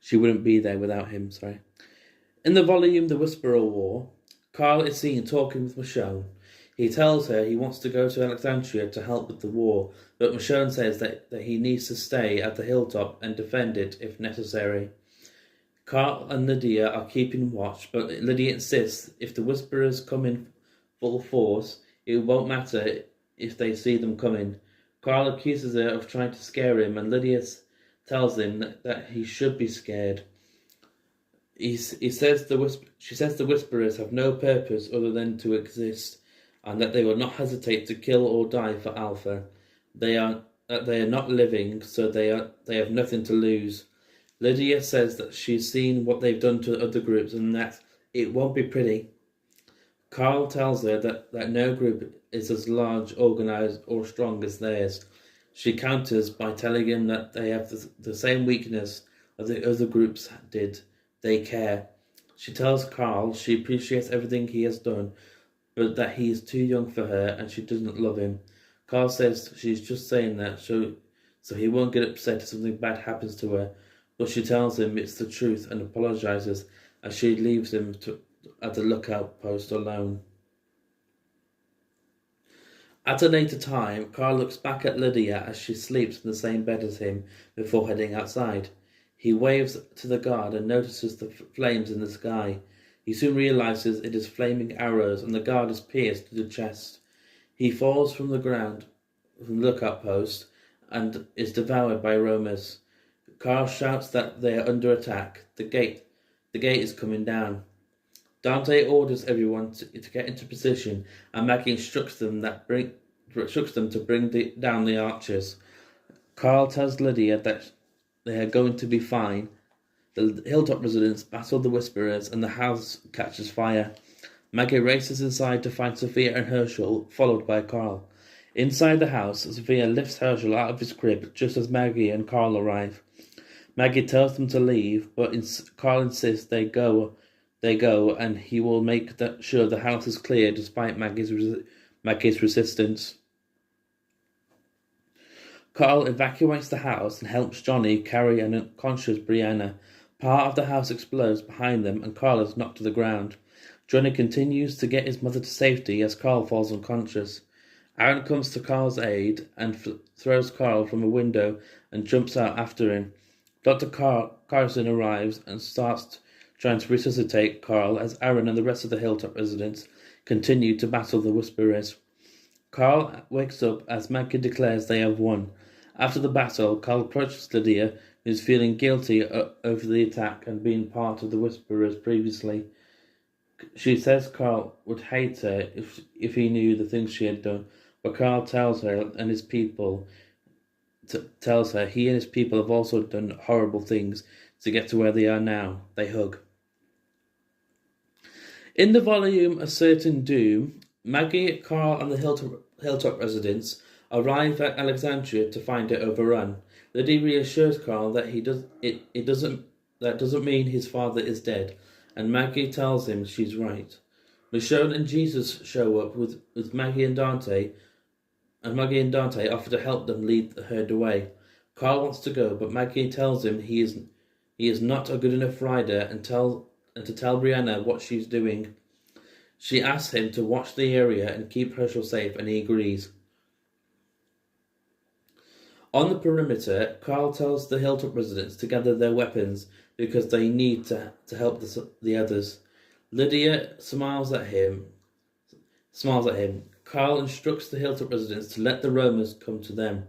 In the volume The Whisperer War, Carl is seen talking with Michonne. He tells her he wants to go to Alexandria to help with the war, but Michonne says that he needs to stay at the hilltop and defend it if necessary. Carl and Lydia are keeping watch, but Lydia insists if the Whisperers come in full force, it won't matter if they see them coming. Carl accuses her of trying to scare him, and Lydia tells him that he should be scared. She says the Whisperers have no purpose other than to exist, and that they will not hesitate to kill or die for Alpha. They are not living, so they have nothing to lose. Lydia says that she's seen what they've done to other groups and that it won't be pretty. Carl tells her that no group is as large, organized, or strong as theirs. She counters by telling him that they have the same weakness as the other groups did. They care. She tells Carl she appreciates everything he has done, but that he is too young for her and she doesn't love him. Carl says she's just saying that so he won't get upset if something bad happens to her, but she tells him it's the truth and apologizes as she leaves him at the lookout post alone. At a later time, Carl looks back at Lydia as she sleeps in the same bed as him before heading outside. He waves to the guard and notices the flames in the sky. He soon realizes it is flaming arrows and the guard is pierced to the chest. He falls from the ground from the lookout post and is devoured by roamers. Carl shouts that they are under attack. The gate is coming down. Dante orders everyone to get into position, and Maggie instructs them to bring down the archers. Carl tells Lydia that they are going to be fine. The hilltop residents battle the Whisperers, and the house catches fire. Maggie races inside to find Sophia and Herschel, followed by Carl. Inside the house, Sophia lifts Herschel out of his crib just as Maggie and Carl arrive. Maggie tells them to leave, but Carl insists they go, and he will make sure the house is clear despite Maggie's resistance. Carl evacuates the house and helps Johnny carry an unconscious Brianna. Part of the house explodes behind them and Carl is knocked to the ground. Johnny continues to get his mother to safety as Carl falls unconscious. Aaron comes to Carl's aid and throws Carl from a window and jumps out after him. Dr. Carson arrives and starts trying to resuscitate Carl as Aaron and the rest of the Hilltop residents continue to battle the Whisperers. Carl wakes up as Maggie declares they have won. After the battle, Carl approaches Lydia, who is feeling guilty over the attack and being part of the Whisperers previously. She says Carl would hate her if he knew the things she had done, but Carl tells her he and his people have also done horrible things to get to where they are now. They hug. In the volume A Certain Doom, Maggie, Carl, and the Hilltop residents arrive at Alexandria to find it overrun. Lydia reassures Carl that that doesn't mean his father is dead, and Maggie tells him she's right. Michonne and Jesus show up with Maggie and Dante, and Maggie and Dante offer to help them lead the herd away. Carl wants to go, but Maggie tells him he is not a good enough rider and to tell Brianna what she's doing. She asks him to watch the area and keep Herschel safe, and he agrees. On the perimeter, Carl tells the Hilltop residents to gather their weapons because they need to help the others. Lydia smiles at him. Carl instructs the Hilltop residents to let the roamers come to them.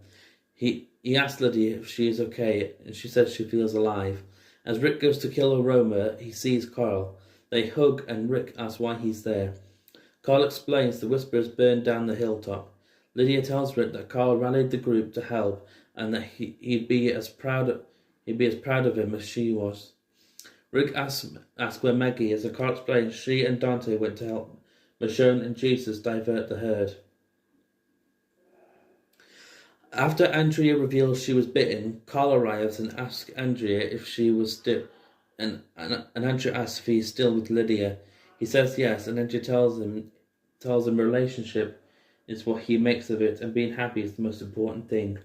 He asks Lydia if she is okay, and she says she feels alive. As Rick goes to kill a roamer, he sees Carl. They hug, and Rick asks why he's there. Carl explains the Whisperers burned down the hilltop. Lydia tells Rick that Carl rallied the group to help, and that he'd be as proud of him as she was. Rick asks where Maggie is, and Carl explains she and Dante went to help Michonne and Jesus divert the herd. After Andrea reveals she was bitten, Carl arrives and asks Andrea if she was still, and Andrea asks if he's still with Lydia. He says yes, and Andrea tells him relationship is what he makes of it, and being happy is the most important thing.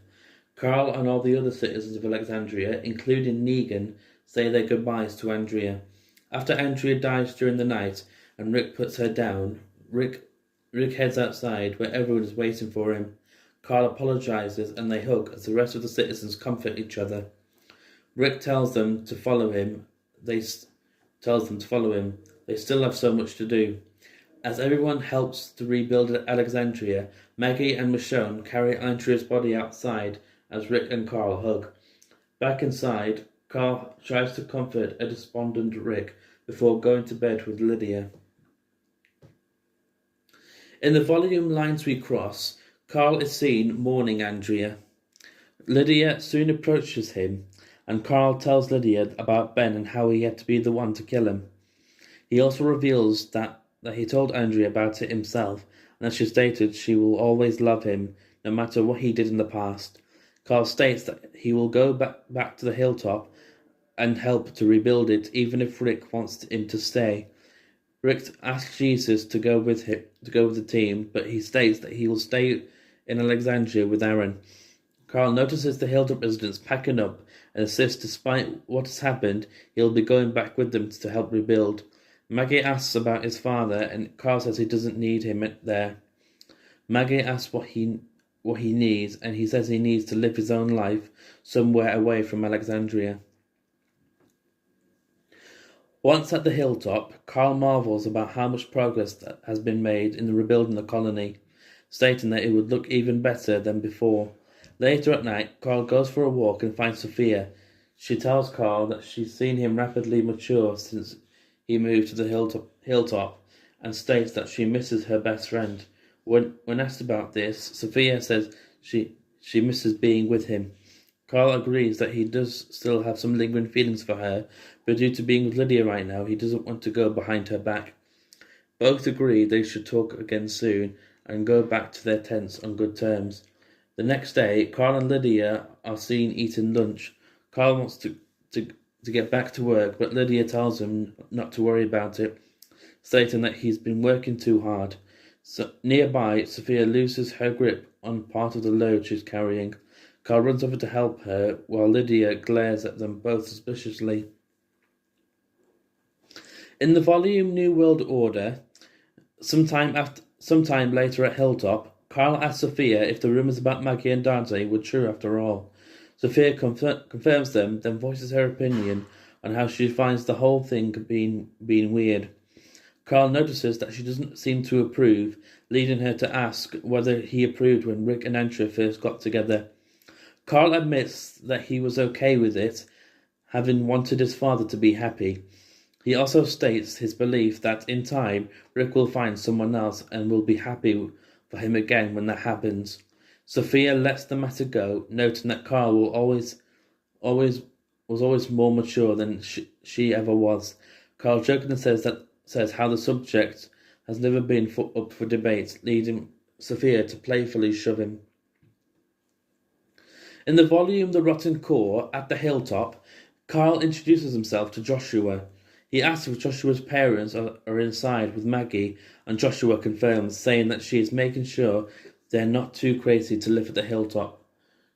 Carl and all the other citizens of Alexandria, including Negan, say their goodbyes to Andrea. After Andrea dies during the night and Rick puts her down, Rick heads outside where everyone is waiting for him. Carl apologizes and they hug as the rest of the citizens comfort each other. Rick tells them to follow him. They still have so much to do. As everyone helps to rebuild Alexandria, Maggie and Michonne carry Andrea's body outside as Rick and Carl hug. Back inside, Carl tries to comfort a despondent Rick before going to bed with Lydia. In the volume Lines We Cross, Carl is seen mourning Andrea. Lydia soon approaches him, and Carl tells Lydia about Ben and how he had to be the one to kill him. He also reveals that he told Andrea about it himself, and as she stated, she will always love him, no matter what he did in the past. Carl states that he will go back to the hilltop and help to rebuild it, even if Rick wants him to stay. Rick asks Jesus to go with the team, but he states that he will stay in Alexandria with Aaron. Carl notices the hilltop residents packing up and insists despite what has happened, he'll be going back with them to help rebuild. Maggie asks about his father, and Carl says he doesn't need him there. Maggie asks what he needs, and he says he needs to live his own life somewhere away from Alexandria. Once at the hilltop, Carl marvels about how much progress that has been made in rebuilding the colony, stating that it would look even better than before. Later at night, Carl goes for a walk and finds Sophia. She tells Carl that she's seen him rapidly mature since he moved to the hilltop, and states that she misses her best friend. When asked about this, Sophia says she misses being with him. Carl agrees that he does still have some lingering feelings for her, but due to being with Lydia right now, he doesn't want to go behind her back. Both agree they should talk again soon and go back to their tents on good terms. The next day, Carl and Lydia are seen eating lunch. Carl wants to get back to work, but Lydia tells him not to worry about it, stating that he's been working too hard. So, nearby, Sophia loses her grip on part of the load she's carrying. Carl runs over to help her, while Lydia glares at them both suspiciously. In the volume New World Order, sometime later at Hilltop, Carl asks Sophia if the rumours about Maggie and Dante were true after all. Sophia confirms them, then voices her opinion on how she finds the whole thing being weird. Carl notices that she doesn't seem to approve, leading her to ask whether he approved when Rick and Andrea first got together. Carl admits that he was okay with it, having wanted his father to be happy. He also states his belief that in time Rick will find someone else and will be happy for him again when that happens. Sophia lets the matter go, noting that Carl was always more mature than she ever was. Carl jokingly says how the subject has never been up for debate, leading Sophia to playfully shove him. In the volume The Rotten Core, at the hilltop, Carl introduces himself to Joshua. He asks if Joshua's parents are inside with Maggie, and Joshua confirms, saying that she is making sure they're not too crazy to live at the hilltop.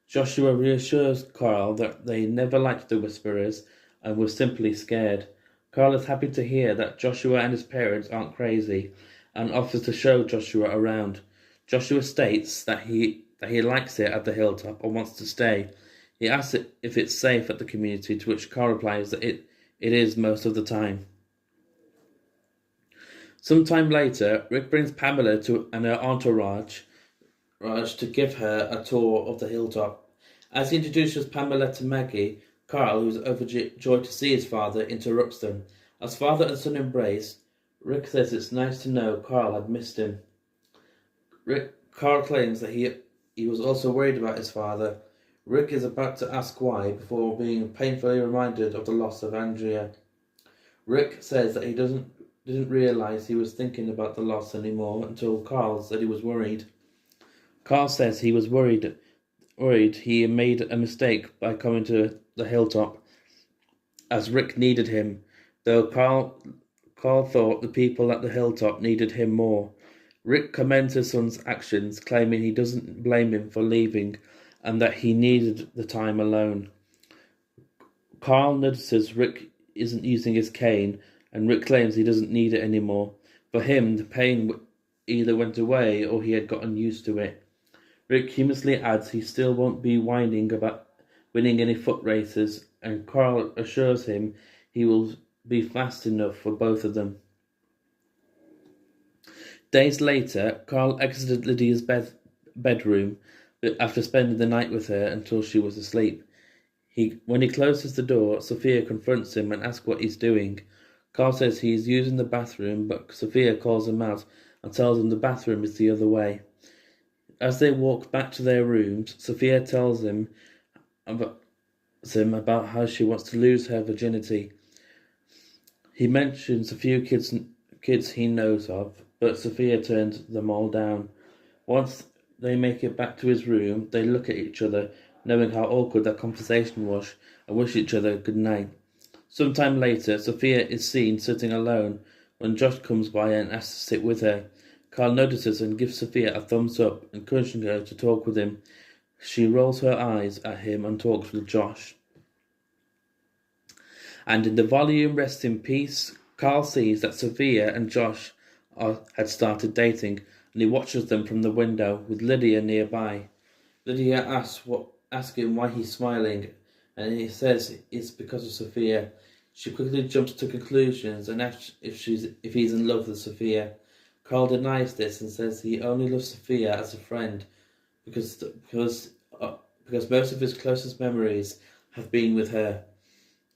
Joshua reassures Carl that they never liked the Whisperers and were simply scared. Carl is happy to hear that Joshua and his parents aren't crazy, and offers to show Joshua around. Joshua states that he likes it at the hilltop and wants to stay. He asks if it's safe at the community, to which Carl replies that it is most of the time. Sometime later, Rick brings Pamela and her entourage to give her a tour of the hilltop. As he introduces Pamela to Maggie, Carl, who's overjoyed to see his father, interrupts them. As father and son embrace, Rick says it's nice to know Carl had missed him. Carl claims that he was also worried about his father. Rick is about to ask why before being painfully reminded of the loss of Andrea. Rick says that he didn't realize he was thinking about the loss anymore until Carl said he was worried. Carl says he was worried he made a mistake by coming to the hilltop, as Rick needed him, though Carl thought the people at the hilltop needed him more. Rick commends his son's actions, claiming he doesn't blame him for leaving and that he needed the time alone. Carl notices Rick isn't using his cane, and Rick claims he doesn't need it anymore. For him, the pain either went away or he had gotten used to it. Rick humorously adds he still won't be whining about winning any foot races, and Carl assures him he will be fast enough for both of them. Days later, Carl exited Lydia's bedroom after spending the night with her until she was asleep. When he closes the door, Sophia confronts him and asks what he's doing. Carl says he is using the bathroom, but Sophia calls him out and tells him the bathroom is the other way. As they walk back to their rooms, Sophia tells him about how she wants to lose her virginity. He mentions a few kids he knows of, but Sophia turns them all down. Once they make it back to his room, they look at each other, knowing how awkward that conversation was, and wish each other good night. Sometime later, Sophia is seen sitting alone when Josh comes by and asks to sit with her. Carl notices and gives Sophia a thumbs up, encouraging her to talk with him. She rolls her eyes at him and talks with Josh. And in the volume Rest in Peace, Carl sees that Sophia and Josh had started dating, and he watches them from the window with Lydia nearby. Lydia asks him why he's smiling, and he says it's because of Sophia. She quickly jumps to conclusions and asks if he's in love with Sophia. Carl denies this and says he only loves Sophia as a friend because most of his closest memories have been with her.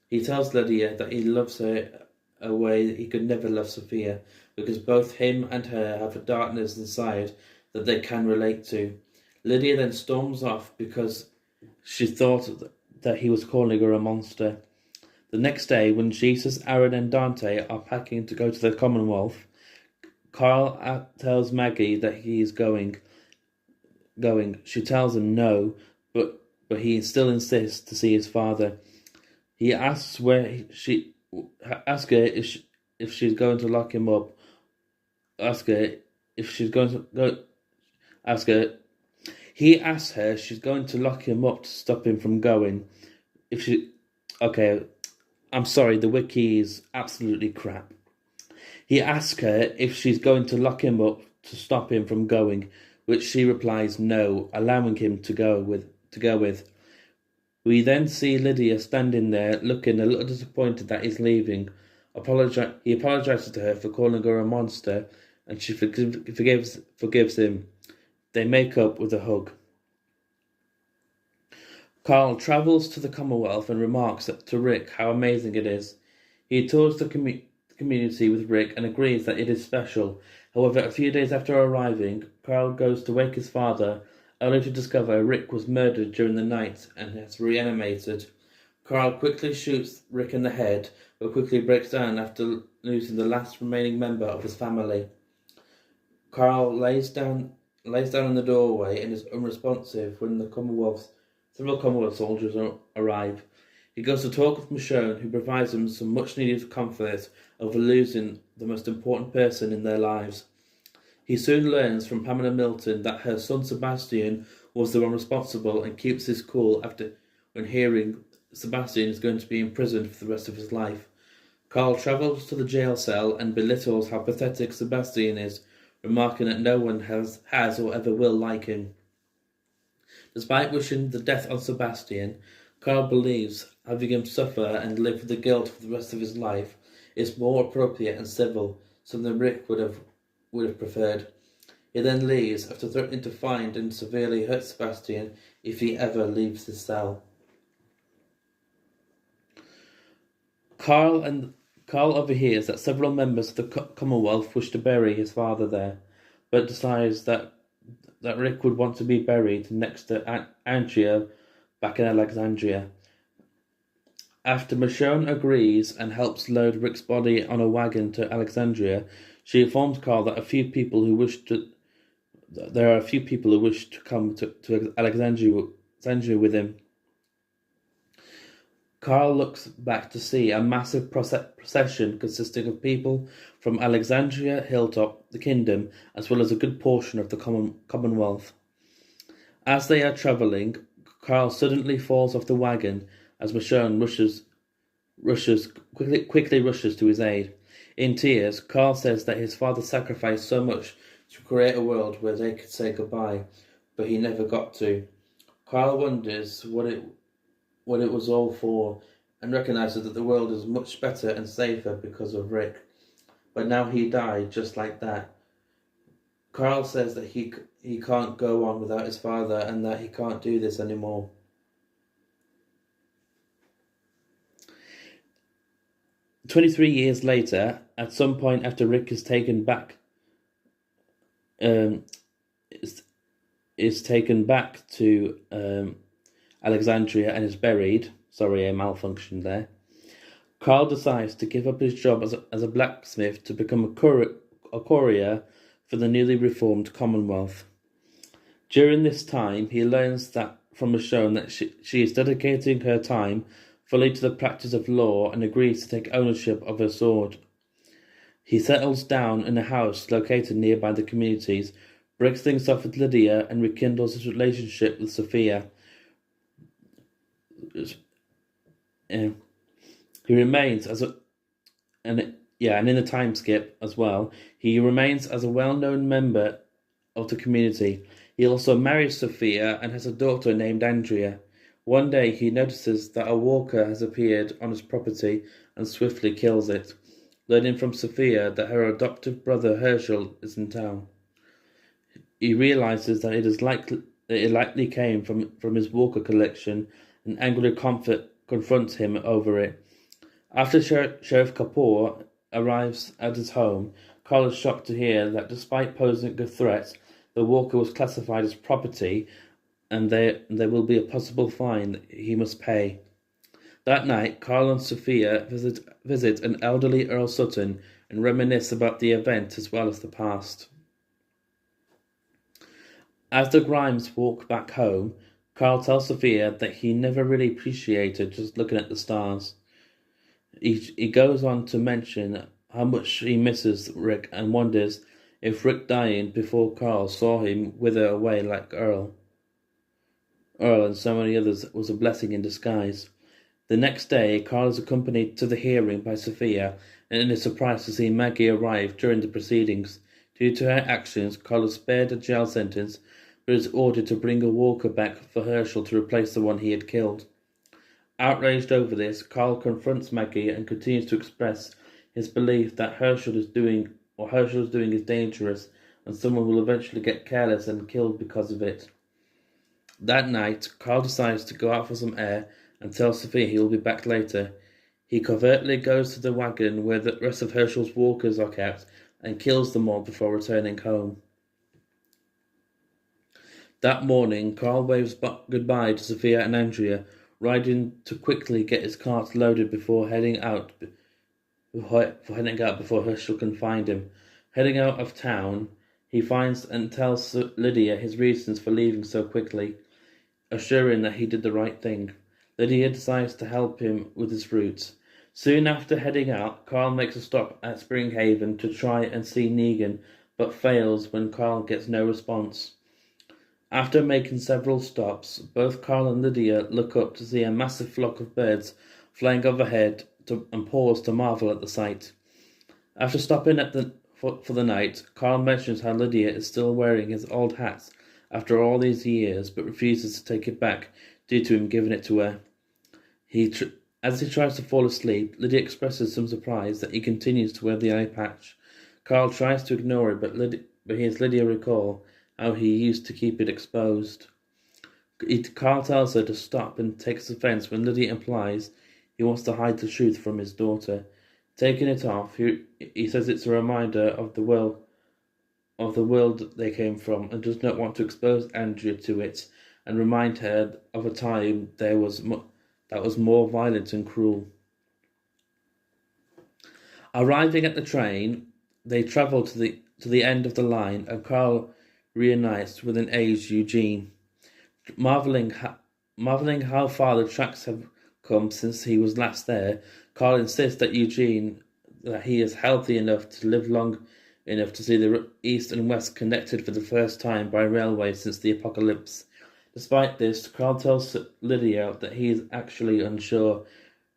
He tells Lydia that he loves her a way that he could never love Sophia, because both him and her have a darkness inside that they can relate to. Lydia then storms off because she thought that he was calling her a monster. The next day, when Jesus, Aaron, and Dante are packing to go to the Commonwealth, Carl tells Maggie that he is going. She tells him no, but he still insists to see his father. He asks her if she's going to lock him up. He asks her she's going to lock him up to stop him from going. I'm sorry, the wiki is absolutely crap. He asks her if she's going to lock him up to stop him from going, which she replies no, allowing him to go with. We then see Lydia standing there, looking a little disappointed that he's leaving. He apologizes to her for calling her a monster, and she forgives him. They make up with a hug. Carl travels to the Commonwealth and remarks to Rick how amazing it is. He tours the community with Rick and agrees that it is special. However, a few days after arriving, Carl goes to wake his father, only to discover Rick was murdered during the night and has reanimated. Carl quickly shoots Rick in the head, but quickly breaks down after losing the last remaining member of his family. Carl lays down in the doorway and is unresponsive when several Commonwealth soldiers arrive. He goes to talk with Michonne, who provides him some much-needed comfort over losing the most important person in their lives. He soon learns from Pamela Milton that her son Sebastian was the one responsible and keeps his cool when hearing Sebastian is going to be imprisoned for the rest of his life. Carl travels to the jail cell and belittles how pathetic Sebastian is, remarking that no one has or ever will like him. Despite wishing the death on Sebastian, Carl believes having him suffer and live with the guilt for the rest of his life is more appropriate and civil, something Rick would have preferred. He then leaves after threatening to find and severely hurt Sebastian if he ever leaves his cell. Carl overhears that several members of the Commonwealth wish to bury his father there, but decides that Rick would want to be buried next to Andrea back in Alexandria. After Michonne agrees and helps load Rick's body on a wagon to Alexandria, she informs Carl that there are a few people who wish to come to Alexandria with him. Carl looks back to see a massive procession consisting of people from Alexandria, Hilltop, the Kingdom, as well as a good portion of the Commonwealth. As they are travelling, Carl suddenly falls off the wagon as Michonne quickly rushes to his aid. In tears, Carl says that his father sacrificed so much to create a world where they could say goodbye, but he never got to. Carl wonders what it was all for, and recognizes that the world is much better and safer because of Rick. But now he died just like that. Carl says that he can't go on without his father and that he can't do this anymore. "23 years later, at some point after Rick is taken back um, is, is taken back to Alexandria and is buried. Sorry, I malfunctioned there. Carl decides to give up his job as a blacksmith to become a courier for the newly reformed Commonwealth. During this time, he learns that from Michonne that she is dedicating her time fully to the practice of law and agrees to take ownership of her sword. He settles down in a house located nearby the communities, breaks things off with Lydia, and rekindles his relationship with Sophia. He remains as and in the time skip as well, he remains as a well-known member of the community. He also marries Sophia and has a daughter named Andrea. One day he notices that a walker has appeared on his property and swiftly kills it, learning from Sophia that her adoptive brother Herschel is in town. He realizes that it likely came from his walker collection and angrily confronts him over it. After Sheriff Kapoor arrives at his home, Carl is shocked to hear that despite posing a threat, the walker was classified as property and there will be a possible fine that he must pay. That night, Carl and Sophia visit an elderly Earl Sutton and reminisce about the event as well as the past. As the Grimes walk back home, Carl tells Sophia that he never really appreciated just looking at the stars. He goes on to mention how much he misses Rick and wonders if Rick dying before Carl saw him wither away like Earl and so many others was a blessing in disguise. The next day, Carl is accompanied to the hearing by Sophia and is surprised to see Maggie arrive during the proceedings. Due to her actions, Carl is spared a jail sentence but is ordered to bring a walker back for Herschel to replace the one he had killed. Outraged over this, Carl confronts Maggie and continues to express his belief that Herschel is doing is dangerous and someone will eventually get careless and killed because of it. That night, Carl decides to go out for some air and tells Sophia he will be back later. He covertly goes to the wagon where the rest of Herschel's walkers are kept and kills them all before returning home. That morning, Carl waves goodbye to Sophia and Andrea, riding to quickly get his cart loaded before heading out before Herschel can find him. Heading out of town, he finds and tells Lydia his reasons for leaving so quickly, assuring that he did the right thing. Lydia decides to help him with his routes. Soon after heading out, Carl makes a stop at Springhaven to try and see Negan, but fails when Carl gets no response. After making several stops, both Carl and Lydia look up to see a massive flock of birds flying overhead and pause to marvel at the sight. After stopping for the night, Carl mentions how Lydia is still wearing his old hat after all these years, but refuses to take it back due to him giving it to her. As he tries to fall asleep, Lydia expresses some surprise that he continues to wear the eye patch. Carl tries to ignore it, but he has Lydia recall how he used to keep it exposed. Carl tells her to stop and takes offense when Lydia implies he wants to hide the truth from his daughter. Taking it off, he says it's a reminder of the world they came from and does not want to expose Andrea to it and remind her of a time that was more violent and cruel. Arriving at the train, they travel to the end of the line and Carl reunites with an aged Eugene. Marveling how far the tracks have come since he was last there, Carl insists that he is healthy enough to live long enough to see the East and West connected for the first time by railway since the apocalypse. Despite this, Carl tells Lydia that he is actually unsure.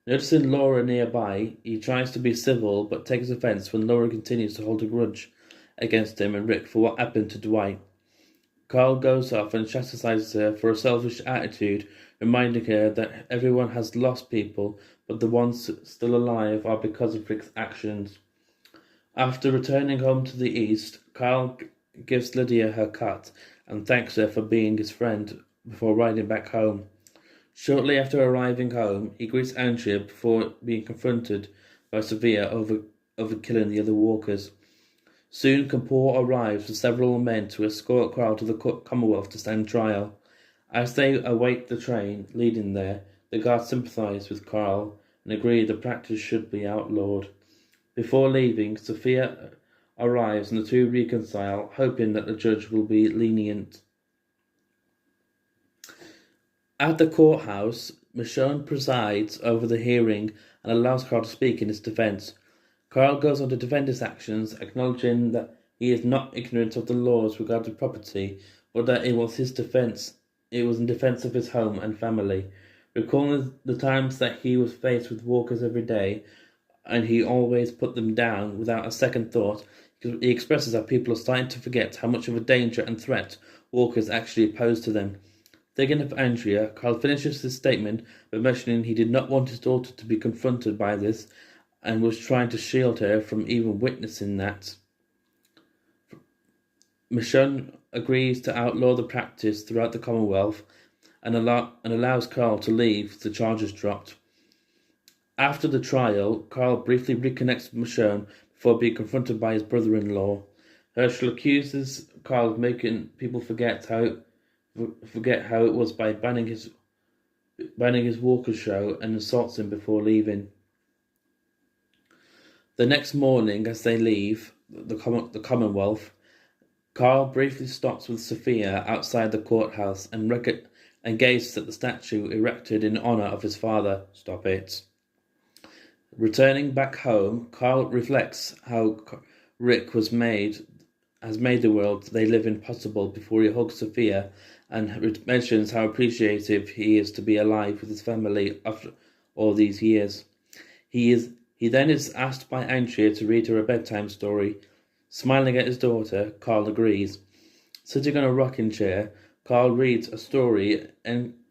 Noticing Laura nearby, he tries to be civil but takes offense when Laura continues to hold a grudge against him and Rick for what happened to Dwight. Carl goes off and chastises her for a selfish attitude, reminding her that everyone has lost people, but the ones still alive are because of Rick's actions. After returning home to the East, Carl gives Lydia her cut and thanks her for being his friend before riding back home. Shortly after arriving home, he greets Andrea before being confronted by Sophia over killing the other walkers. Soon Kapoor arrives with several men to escort Carl to the Commonwealth to stand trial. As they await the train leading there, the guards sympathize with Carl and agree the practice should be outlawed. Before leaving, Sophia arrives and the two reconcile, hoping that the judge will be lenient. At the courthouse, Michonne presides over the hearing and allows Carl to speak in his defense. Carl goes on to defend his actions, acknowledging that he is not ignorant of the laws regarding property, but that it was his defense. It was in defense of his home and family. Recalling the times that he was faced with walkers every day, and he always put them down without a second thought, he expresses how people are starting to forget how much of a danger and threat walkers actually pose to them. Thinking of Andrea, Carl finishes his statement by mentioning he did not want his daughter to be confronted by this and was trying to shield her from even witnessing that. Michonne agrees to outlaw the practice throughout the Commonwealth and allows Carl to leave with the charges dropped. After the trial, Carl briefly reconnects with Michonne before being confronted by his brother-in-law. Herschel accuses Carl of making people forget how it was by banning his walker show and assaults him before leaving. The next morning, as they leave the Commonwealth, Carl briefly stops with Sophia outside the courthouse and gazes at the statue erected in honor of his father. Stop it. Returning back home, Carl reflects how Rick has made the world they live in possible before he hugs Sophia and mentions how appreciative he is to be alive with his family after all these years. He then is asked by Andrea to read her a bedtime story. Smiling at his daughter, Carl agrees. Sitting on a rocking chair, Carl reads a story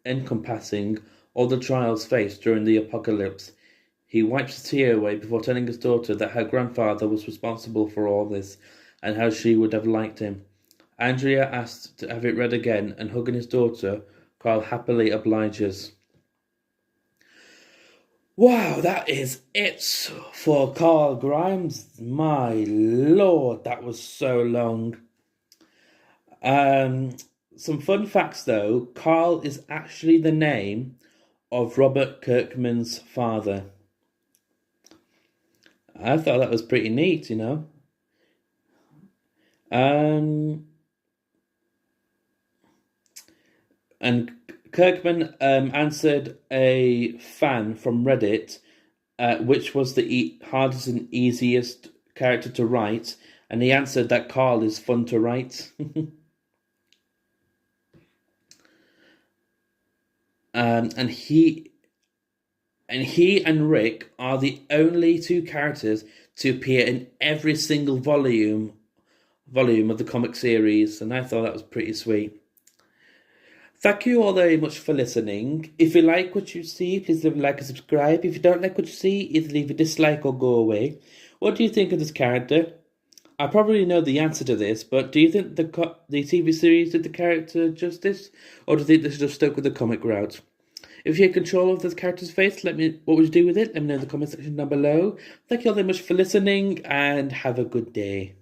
encompassing all the trials faced during the apocalypse. He wipes a tear away before telling his daughter that her grandfather was responsible for all this and how she would have liked him. Andrea asks to have it read again, and hugging his daughter, Carl happily obliges. Wow, that is it for Carl Grimes. My lord, that was so long. Some fun facts though. Carl is actually the name of Robert Kirkman's father. I thought that was pretty neat, you know. And Kirkman answered a fan from Reddit, which was the hardest and easiest character to write, and he answered that Carl is fun to write. And he and Rick are the only two characters to appear in every single volume of the comic series, and I thought that was pretty sweet. Thank you all very much for listening. If you like what you see, please leave a like and subscribe. If you don't like what you see, either leave a dislike or go away. What do you think of this character? I probably know the answer to this, but do you think the TV series did the character justice, or do you think they should have stuck with the comic route? If you had control of this character's face, what would you do with it? Let me know in the comment section down below. Thank you all very much for listening, and have a good day.